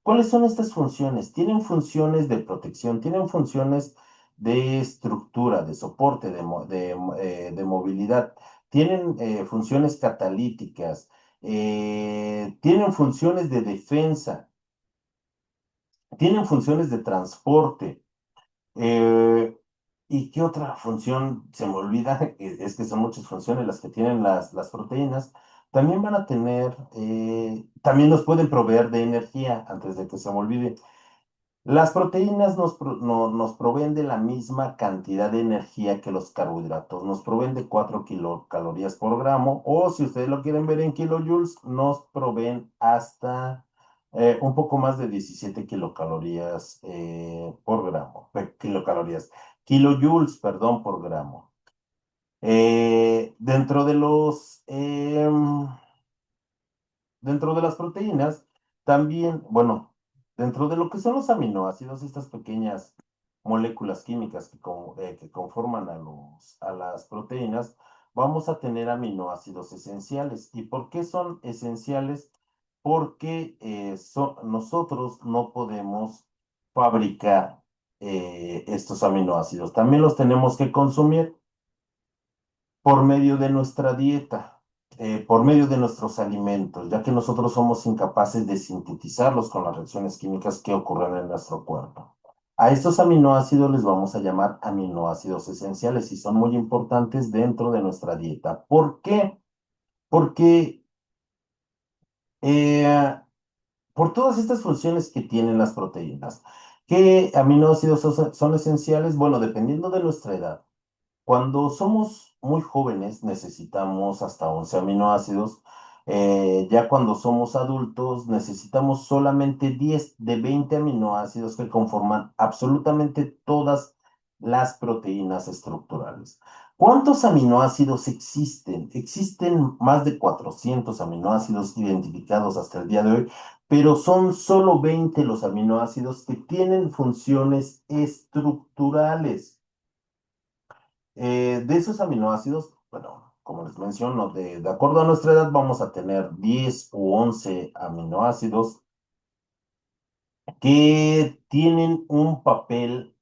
¿Cuáles son estas funciones? Tienen funciones de protección, tienen funciones de estructura, de soporte, de movilidad, tienen funciones catalíticas, tienen funciones de defensa, tienen funciones de transporte. eh, ¿Y qué otra función se me olvida? Es que son muchas funciones las que tienen las proteínas. También van a tener, también nos pueden proveer de energía, antes de que se me olvide. Las proteínas nos proveen de la misma cantidad de energía que los carbohidratos. Nos proveen de 4 kilocalorías por gramo, o si ustedes lo quieren ver en kilojoules, nos proveen hasta un poco más de 17 kilocalorías por gramo. Kilojoules, perdón, por gramo. Dentro de dentro de las proteínas, también, bueno, dentro de lo que son los aminoácidos, estas pequeñas moléculas químicas que conforman a las proteínas, vamos a tener aminoácidos esenciales. ¿Y por qué son esenciales? Porque nosotros no podemos fabricar estos aminoácidos. También los tenemos que consumir por medio de nuestra dieta, por medio de nuestros alimentos, ya que nosotros somos incapaces de sintetizarlos con las reacciones químicas que ocurren en nuestro cuerpo. A estos aminoácidos les vamos a llamar aminoácidos esenciales y son muy importantes dentro de nuestra dieta. ¿Por qué? Porque eh, por todas estas funciones que tienen las proteínas, ¿qué aminoácidos son esenciales? Bueno, dependiendo de nuestra edad. Cuando somos muy jóvenes necesitamos hasta 11 aminoácidos. Ya cuando somos adultos necesitamos solamente 10 de 20 aminoácidos que conforman absolutamente todas las proteínas estructurales. ¿Cuántos aminoácidos existen? Existen más de 400 aminoácidos identificados hasta el día de hoy, pero son solo 20 los aminoácidos que tienen funciones estructurales. De esos aminoácidos, bueno, como les menciono, de acuerdo a nuestra edad vamos a tener 10 u 11 aminoácidos que tienen un papel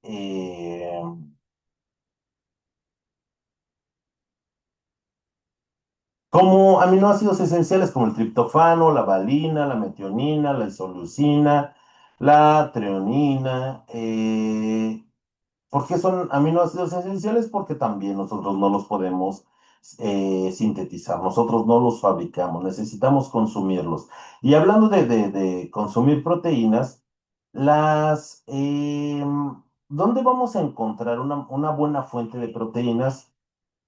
como aminoácidos esenciales como el triptofano, la valina, la metionina, la isoleucina, la treonina. ¿Por qué son aminoácidos esenciales? Porque también nosotros no los podemos sintetizar, nosotros no los fabricamos, necesitamos consumirlos. Y hablando de consumir proteínas, ¿dónde vamos a encontrar una buena fuente de proteínas?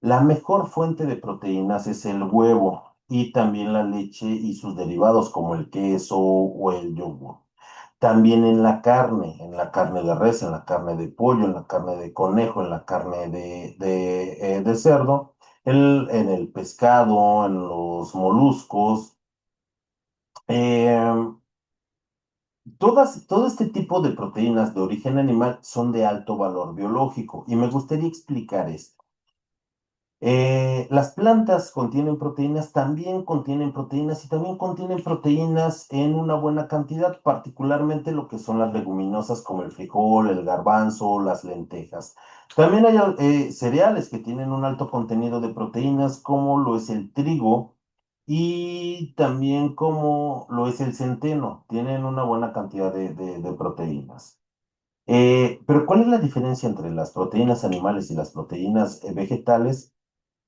La mejor fuente de proteínas es el huevo y también la leche y sus derivados como el queso o el yogur. También en la carne de res, en la carne de pollo, en la carne de conejo, en la carne de cerdo, en el pescado, en los moluscos. eh, todo este tipo de proteínas de origen animal son de alto valor biológico y me gustaría explicar esto. Las plantas contienen proteínas, también contienen proteínas y también contienen proteínas en una buena cantidad, particularmente lo que son las leguminosas como el frijol, el garbanzo, las lentejas. También hay cereales que tienen un alto contenido de proteínas, como lo es el trigo y también como lo es el centeno. Tienen una buena cantidad de proteínas. Pero ¿cuál es la diferencia entre las proteínas animales y las proteínas vegetales?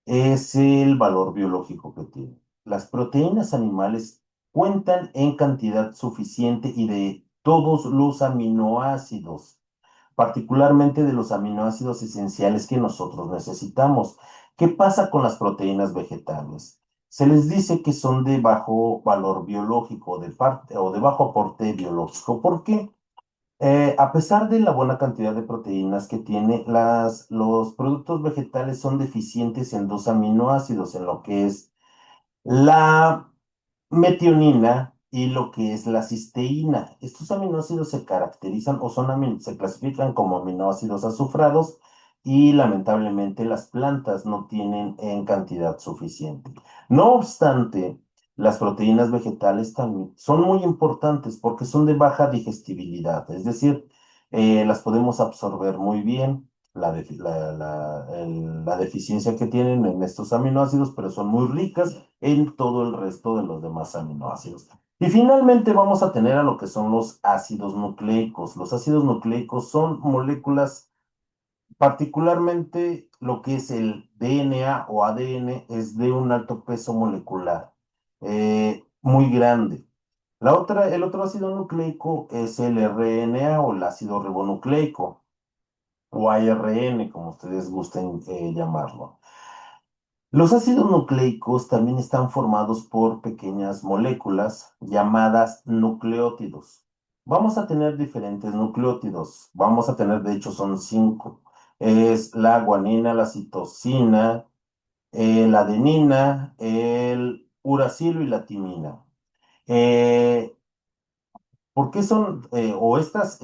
Es el valor biológico que tiene. Las proteínas animales cuentan en cantidad suficiente y de todos los aminoácidos, particularmente de los aminoácidos esenciales que nosotros necesitamos. ¿Qué pasa con las proteínas vegetales? Se les dice que son de bajo valor biológico, o de bajo aporte biológico. ¿Por qué? A pesar de la buena cantidad de proteínas que tiene, los productos vegetales son deficientes en dos aminoácidos, en lo que es la metionina y lo que es la cisteína. Estos aminoácidos se caracterizan o se clasifican como aminoácidos azufrados y lamentablemente las plantas no tienen en cantidad suficiente. No obstante, las proteínas vegetales también son muy importantes porque son de baja digestibilidad, es decir, las podemos absorber muy bien. La deficiencia que tienen en estos aminoácidos, pero son muy ricas en todo el resto de los demás aminoácidos. Y finalmente vamos a tener a lo que son los ácidos nucleicos. Los ácidos nucleicos son moléculas, particularmente lo que es el DNA o ADN, es de un alto peso molecular, muy grande. El otro ácido nucleico es el RNA o el ácido ribonucleico, o ARN, como ustedes gusten llamarlo. Los ácidos nucleicos también están formados por pequeñas moléculas llamadas nucleótidos. Vamos a tener diferentes nucleótidos. Vamos a tener, de hecho, son cinco. Es la guanina, la citosina, la adenina, el uracilo y la timina. Eh, ¿Por qué son, o estos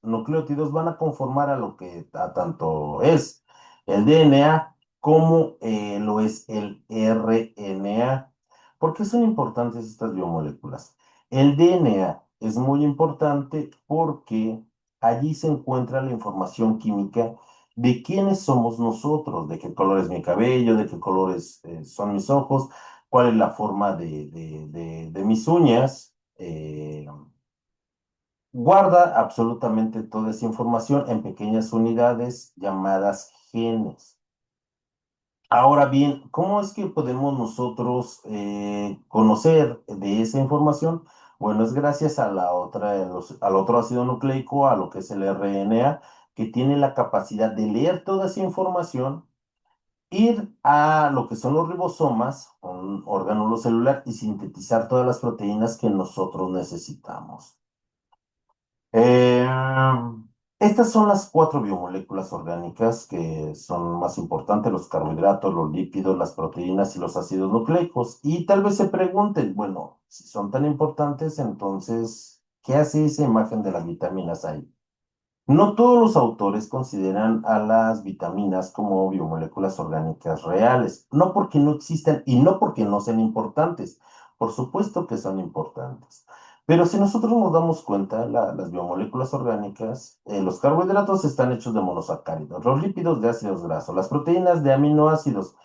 nucleótidos van a conformar a lo que tanto es el DNA como lo es el RNA? ¿Por qué son importantes estas biomoléculas? El DNA es muy importante porque allí se encuentra la información química de quiénes somos nosotros, de qué color es mi cabello, de qué colores son mis ojos, cuál es la forma de mis uñas. Guarda absolutamente toda esa información en pequeñas unidades llamadas genes. Ahora bien, ¿cómo es que podemos nosotros conocer de esa información? Bueno, es gracias a al otro ácido nucleico, a lo que es el RNA, que tiene la capacidad de leer toda esa información, ir a lo que son los ribosomas, un órgano celular, y sintetizar todas las proteínas que nosotros necesitamos. Eh, Estas son las cuatro biomoléculas orgánicas que son más importantes: los carbohidratos, los lípidos, las proteínas y los ácidos nucleicos. Y tal vez se pregunten, bueno, si son tan importantes, entonces, ¿qué hace esa imagen de las vitaminas ahí? No todos los autores consideran a las vitaminas como biomoléculas orgánicas reales, no porque no existan y no porque no sean importantes. Por supuesto que son importantes. Pero si nosotros nos damos cuenta, las biomoléculas orgánicas, los carbohidratos están hechos de monosacáridos, los lípidos de ácidos grasos, las proteínas de aminoácidos,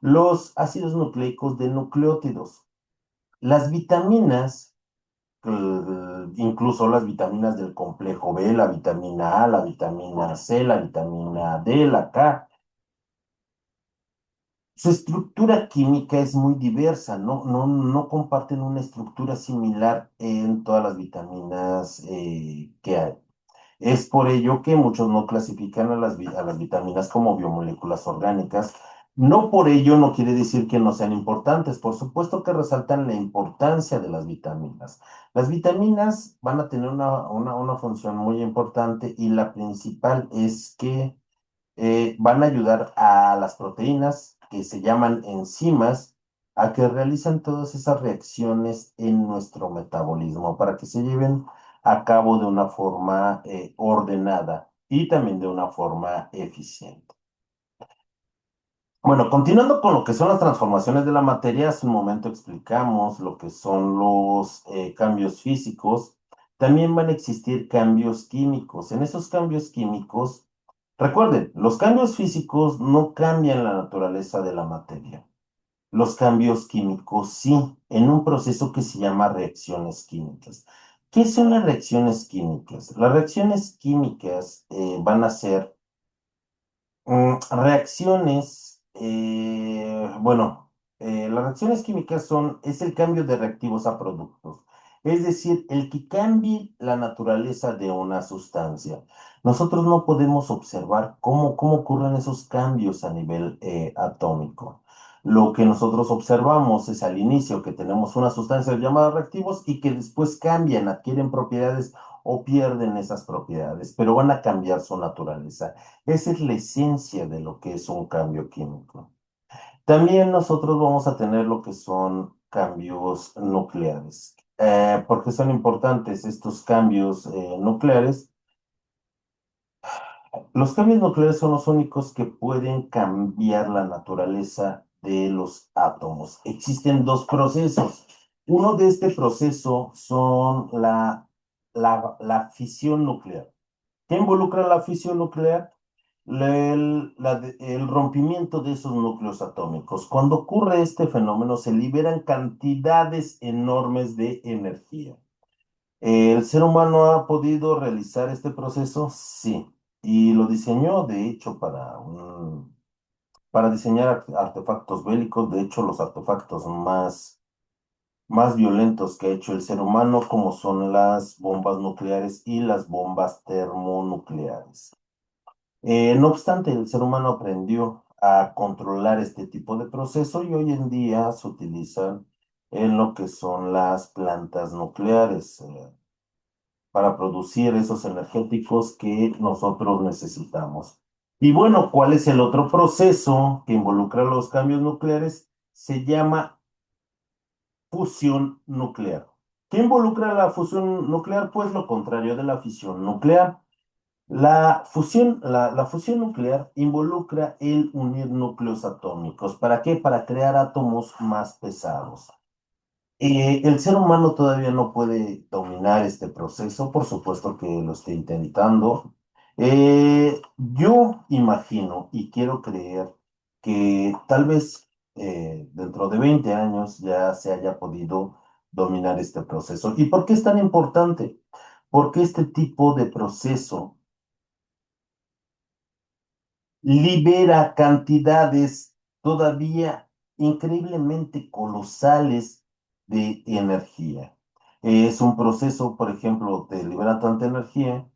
los ácidos nucleicos de nucleótidos, las vitaminas, incluso las vitaminas del complejo B, la vitamina A, la vitamina C, la vitamina D, la K. Su estructura química es muy diversa, no comparten una estructura similar en todas las vitaminas que hay. Es por ello que muchos no clasifican a a las vitaminas como biomoléculas orgánicas. No por ello no quiere decir que no sean importantes. Por supuesto que resaltan la importancia de las vitaminas. Las vitaminas van a tener una función muy importante, y la principal es que van a ayudar a las proteínas, que se llaman enzimas, a que realicen todas esas reacciones en nuestro metabolismo para que se lleven a cabo de una forma ordenada y también de una forma eficiente. Bueno, continuando con lo que son las transformaciones de la materia, hace un momento explicamos lo que son los cambios físicos. También van a existir cambios químicos. En esos cambios químicos, recuerden, los cambios físicos no cambian la naturaleza de la materia. Los cambios químicos sí, en un proceso que se llama reacciones químicas. ¿Qué son las reacciones químicas? Las reacciones químicas van a ser reacciones, las reacciones químicas es el cambio de reactivos a productos, es decir, el que cambie la naturaleza de una sustancia. Nosotros no podemos observar cómo ocurren esos cambios a nivel atómico. Lo que nosotros observamos es al inicio que tenemos una sustancia llamada reactivos y que después cambian, adquieren propiedades o pierden esas propiedades, pero van a cambiar su naturaleza. Esa es la esencia de lo que es un cambio químico. También nosotros vamos a tener lo que son cambios nucleares. ¿Por qué son importantes estos cambios nucleares? Los cambios nucleares son los únicos que pueden cambiar la naturaleza de los átomos. Existen dos procesos. Uno de este proceso son la fisión nuclear. ¿Qué involucra la fisión nuclear? El rompimiento de esos núcleos atómicos. Cuando ocurre este fenómeno, se liberan cantidades enormes de energía. ¿El ser humano ha podido realizar este proceso? Sí. Y lo diseñó, de hecho, para diseñar artefactos bélicos. De hecho, los artefactos más violentos que ha hecho el ser humano, como son las bombas nucleares y las bombas termonucleares. No obstante, el ser humano aprendió a controlar este tipo de proceso y hoy en día se utilizan en lo que son las plantas nucleares, para producir esos energéticos que nosotros necesitamos. Y bueno, ¿cuál es el otro proceso que involucra los cambios nucleares? Se llama fusión nuclear. ¿Qué involucra la fusión nuclear? Pues lo contrario de la fisión nuclear. La fusión nuclear involucra el unir núcleos atómicos. ¿Para qué? Para crear átomos más pesados. El ser humano todavía no puede dominar este proceso, por supuesto que lo está intentando. Yo imagino y quiero creer que tal vez dentro de 20 años ya se haya podido dominar este proceso. ¿Y por qué es tan importante? Porque este tipo de proceso libera cantidades todavía increíblemente colosales de energía. Es un proceso, por ejemplo, de liberar tanta energía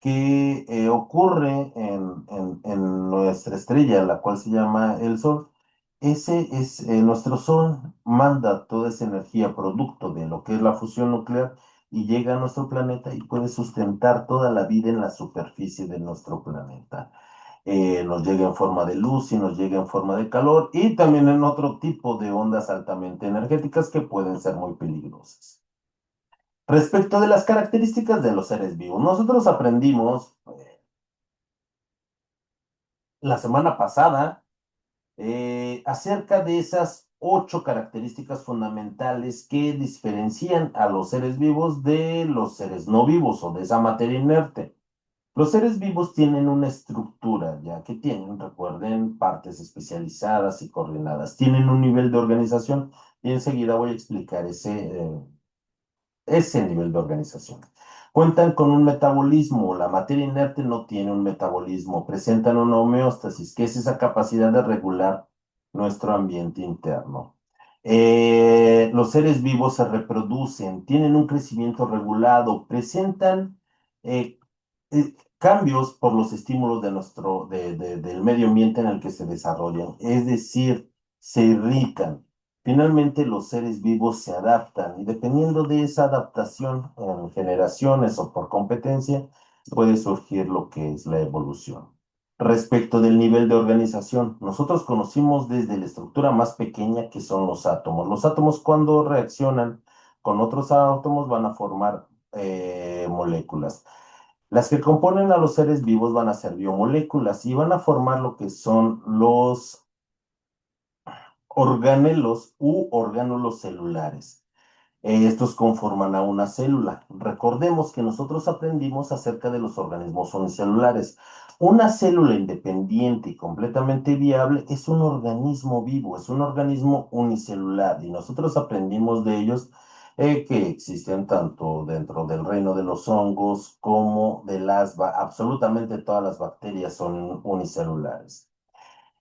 que ocurre en nuestra estrella, la cual se llama el Sol. Nuestro Sol manda toda esa energía producto de lo que es la fusión nuclear y llega a nuestro planeta y puede sustentar toda la vida en la superficie de nuestro planeta. Nos llega en forma de luz y nos llega en forma de calor y también en otro tipo de ondas altamente energéticas que pueden ser muy peligrosas. Respecto de las características de los seres vivos, nosotros aprendimos la semana pasada acerca de esas 8 características fundamentales que diferencian a los seres vivos de los seres no vivos o de esa materia inerte. Los seres vivos tienen una estructura, ya que tienen, recuerden, partes especializadas y coordinadas. Tienen un nivel de organización y enseguida voy a explicar ese nivel de organización. Cuentan con un metabolismo. La materia inerte no tiene un metabolismo. Presentan una homeostasis, que es esa capacidad de regular nuestro ambiente interno. Los seres vivos se reproducen, tienen un crecimiento regulado, presentan cambios por los estímulos del medio ambiente en el que se desarrollan, es decir, se irritan. Finalmente, los seres vivos se adaptan y dependiendo de esa adaptación en generaciones o por competencia, puede surgir lo que es la evolución. Respecto del nivel de organización, nosotros conocimos desde la estructura más pequeña que son los átomos. Los átomos cuando reaccionan con otros átomos van a formar moléculas. Las que componen a los seres vivos van a ser biomoléculas y van a formar lo que son los organelos u orgánulos celulares. Estos conforman a una célula. Recordemos que nosotros aprendimos acerca de los organismos unicelulares. Una célula independiente y completamente viable es un organismo vivo, es un organismo unicelular y nosotros aprendimos de ellos que existen tanto dentro del reino de los hongos como de absolutamente todas las bacterias son unicelulares.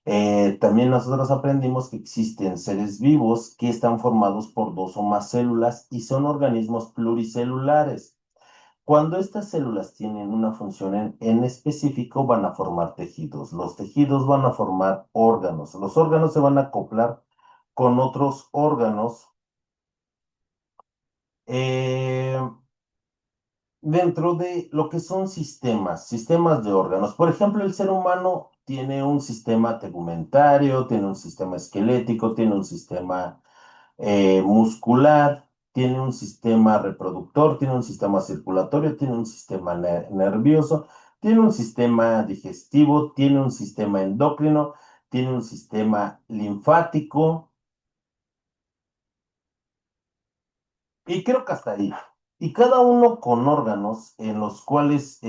También nosotros aprendimos que existen seres vivos que están formados por dos o más células y son organismos pluricelulares. Cuando estas células tienen una función en específico, van a formar tejidos. Los tejidos van a formar órganos. Los órganos se van a acoplar con otros órganos eh, dentro de lo que son sistemas de órganos. Por ejemplo, el ser humano tiene un sistema tegumentario, tiene un sistema esquelético, tiene un sistema muscular, tiene un sistema reproductor, tiene un sistema circulatorio, tiene un sistema nervioso, tiene un sistema digestivo, tiene un sistema endocrino, tiene un sistema linfático y creo que hasta ahí. Y cada uno con órganos en los cuales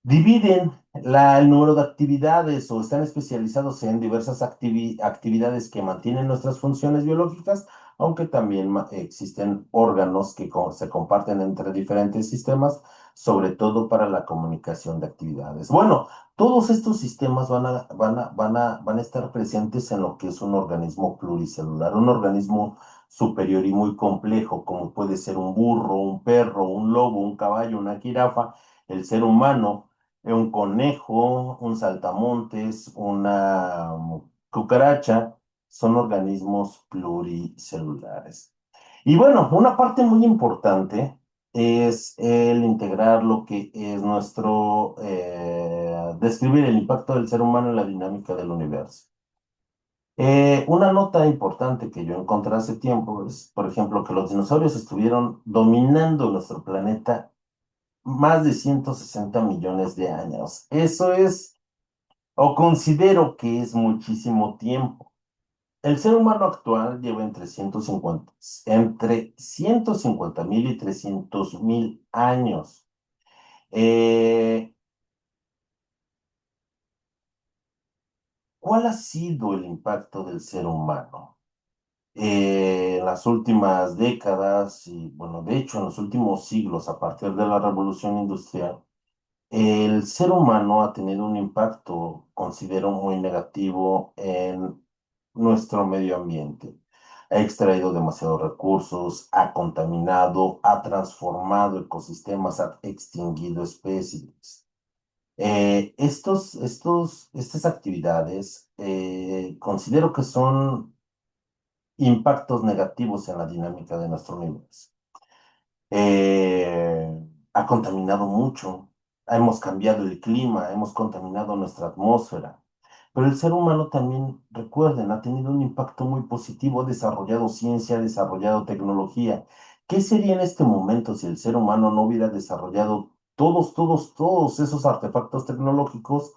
dividen el número de actividades o están especializados en diversas actividades que mantienen nuestras funciones biológicas, aunque también existen órganos que se comparten entre diferentes sistemas, sobre todo para la comunicación de actividades. Bueno, todos estos sistemas van a estar presentes en lo que es un organismo pluricelular, un organismo superior y muy complejo, como puede ser un burro, un perro, un lobo, un caballo, una jirafa, el ser humano, un conejo, un saltamontes, una cucaracha, son organismos pluricelulares. Y bueno, una parte muy importante es el integrar lo que es describir el impacto del ser humano en la dinámica del universo. Una nota importante que yo encontré hace tiempo es, por ejemplo, que los dinosaurios estuvieron dominando nuestro planeta más de 160 millones de años. Eso es, o considero que es muchísimo tiempo. El ser humano actual lleva entre 150.000 y 300.000 años. Eh, ¿Cuál ha sido el impacto del ser humano? En las últimas décadas y, bueno, de hecho, en los últimos siglos, a partir de la revolución industrial, el ser humano ha tenido un impacto, considero, muy negativo en nuestro medio ambiente. Ha extraído demasiados recursos, ha contaminado, ha transformado ecosistemas, ha extinguido especies. Estas actividades considero que son impactos negativos en la dinámica de nuestro universo. Ha contaminado mucho, hemos cambiado el clima, hemos contaminado nuestra atmósfera, pero el ser humano también, recuerden, ha tenido un impacto muy positivo, ha desarrollado ciencia, ha desarrollado tecnología. ¿Qué sería en este momento si el ser humano no hubiera desarrollado todos esos artefactos tecnológicos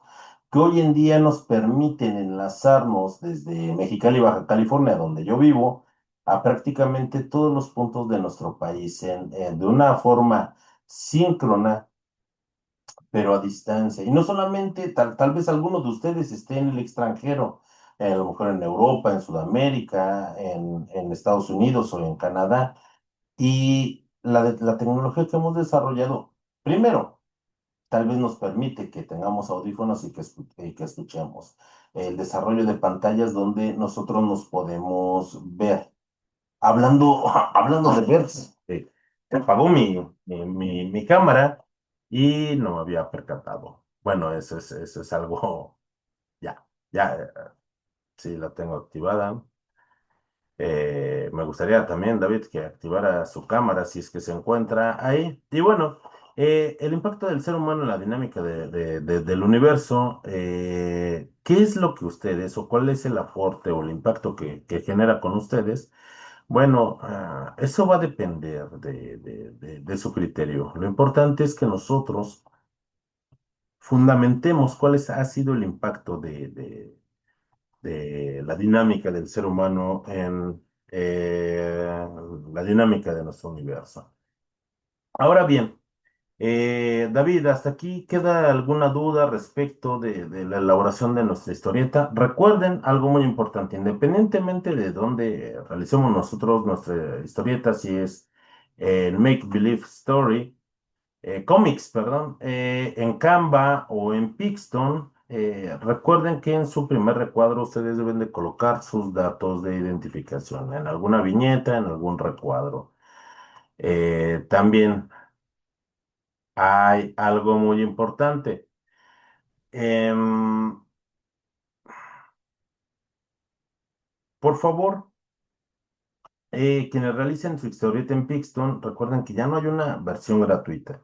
que hoy en día nos permiten enlazarnos desde Mexicali, Baja California, donde yo vivo, a prácticamente todos los puntos de nuestro país de una forma síncrona, pero a distancia? Y no solamente, tal vez algunos de ustedes estén en el extranjero, a lo mejor en Europa, en Sudamérica, en Estados Unidos o en Canadá, y la tecnología que hemos desarrollado, primero, tal vez nos permite que tengamos audífonos y que escuchemos. El desarrollo de pantallas donde nosotros nos podemos ver. Hablando de ver, se apagó mi cámara y no me había percatado. Bueno, eso es algo, ya, sí la tengo activada. Me gustaría también, David, que activara su cámara si es que se encuentra ahí. Y bueno, el impacto del ser humano en la dinámica del universo, ¿qué es lo que ustedes o cuál es el aporte o el impacto que genera con ustedes? Bueno, eso va a depender de su criterio. Lo importante es que nosotros fundamentemos ha sido el impacto de la dinámica del ser humano en la dinámica de nuestro universo. Ahora bien, David, ¿hasta aquí queda alguna duda respecto de la elaboración de nuestra historieta? Recuerden algo muy importante, independientemente de dónde realicemos nosotros nuestra historieta, si es en Make Believe Story, cómics, perdón, en Canva o en Pixton, recuerden que en su primer recuadro ustedes deben de colocar sus datos de identificación en alguna viñeta, en algún recuadro. También hay algo muy importante. Em, por favor, quienes realicen su historieta en Pixton, recuerden que ya no hay una versión gratuita.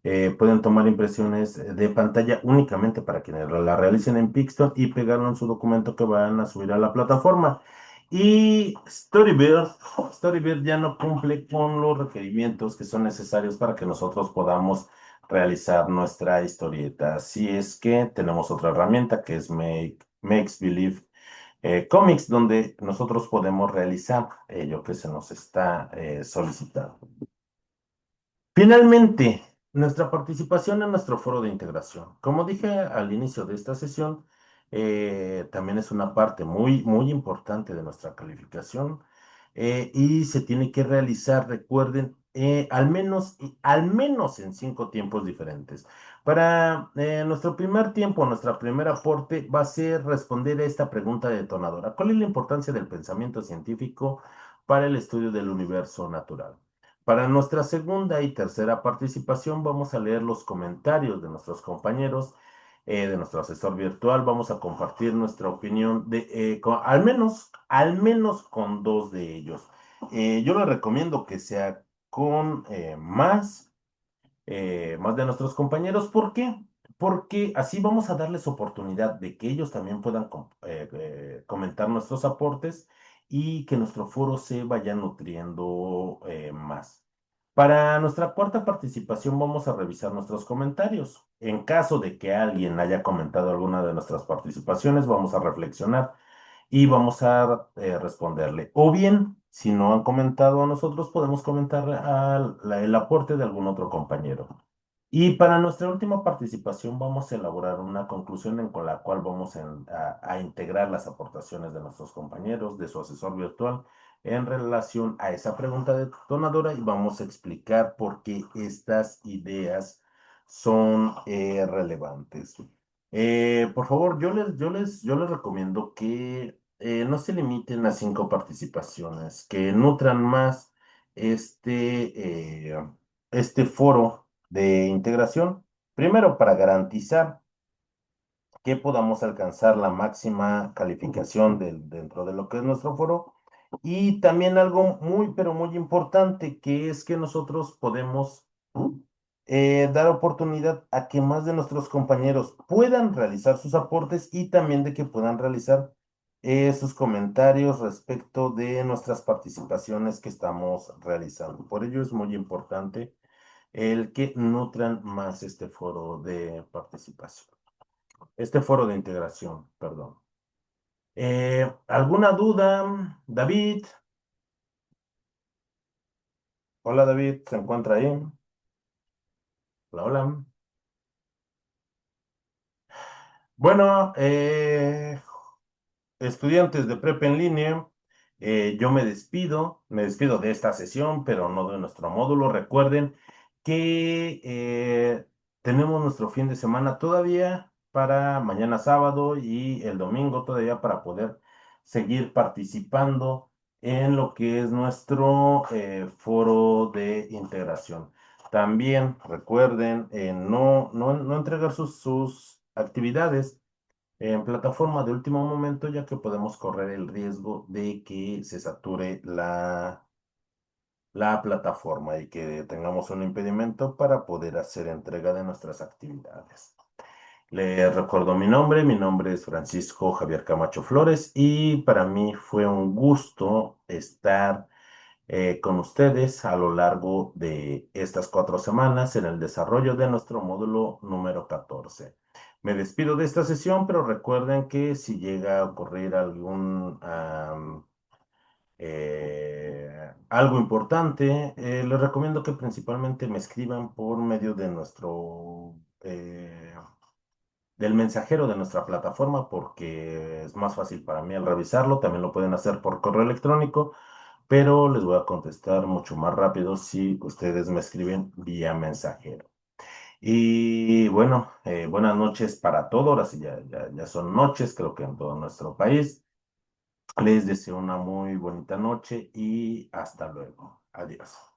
Pueden tomar impresiones de pantalla únicamente para quienes la realicen en Pixton y pegarlo en su documento que van a subir a la plataforma. Y Storybird ya no cumple con los requerimientos que son necesarios para que nosotros podamos realizar nuestra historieta. Así es que tenemos otra herramienta que es Makes Believe Comics, donde nosotros podemos realizar ello que se nos está solicitando. Finalmente, nuestra participación en nuestro foro de integración. Como dije al inicio de esta sesión, también es una parte muy importante de nuestra calificación y se tiene que realizar, recuerden, al menos en 5 tiempos diferentes. Para nuestro primer tiempo, nuestra primer aporte va a ser responder a esta pregunta detonadora. ¿Cuál es la importancia del pensamiento científico para el estudio del universo natural? Para nuestra segunda y tercera participación vamos a leer los comentarios de nuestros compañeros, de nuestro asesor virtual. Vamos a compartir nuestra opinión al menos con dos de ellos. Yo les recomiendo que sea con más de nuestros compañeros. ¿Por qué? Porque así vamos a darles oportunidad de que ellos también puedan comentar nuestros aportes y que nuestro foro se vaya nutriendo más. Para nuestra cuarta participación vamos a revisar nuestros comentarios. En caso de que alguien haya comentado alguna de nuestras participaciones, vamos a reflexionar y vamos a responderle. O bien, si no han comentado a nosotros, podemos comentar el aporte de algún otro compañero. Y para nuestra última participación vamos a elaborar una conclusión con la cual vamos a integrar las aportaciones de nuestros compañeros, de su asesor virtual, en relación a esa pregunta detonadora y vamos a explicar por qué estas ideas son relevantes. Por favor, yo les recomiendo que no se limiten a 5 participaciones, que nutran más este foro de integración. Primero, para garantizar que podamos alcanzar la máxima calificación dentro de lo que es nuestro foro. Y también algo muy, pero muy importante, que es que nosotros podemos dar oportunidad a que más de nuestros compañeros puedan realizar sus aportes y también de que puedan realizar sus comentarios respecto de nuestras participaciones que estamos realizando. Por ello es muy importante el que nutran más este foro de participación, este foro de integración, perdón. ¿Alguna duda, David? Hola, David, ¿se encuentra ahí? Hola, hola. Bueno, estudiantes de prepa en línea, yo me despido de esta sesión, pero no de nuestro módulo. Recuerden que tenemos nuestro fin de semana todavía para mañana sábado y el domingo todavía para poder seguir participando en lo que es nuestro foro de integración. También recuerden no entregar sus actividades en plataforma de último momento, ya que podemos correr el riesgo de que se sature la plataforma y que tengamos un impedimento para poder hacer entrega de nuestras actividades. Les recuerdo mi nombre es Francisco Javier Camacho Flores y para mí fue un gusto estar con ustedes a lo largo de estas 4 semanas en el desarrollo de nuestro módulo número 14. Me despido de esta sesión, pero recuerden que si llega a ocurrir algo importante, les recomiendo que principalmente me escriban por medio de del mensajero de nuestra plataforma, porque es más fácil para mí al revisarlo. También lo pueden hacer por correo electrónico, pero les voy a contestar mucho más rápido si ustedes me escriben vía mensajero. Y bueno, buenas noches para todos. Ahora sí, ya son noches, creo que en todo nuestro país. Les deseo una muy bonita noche y hasta luego. Adiós.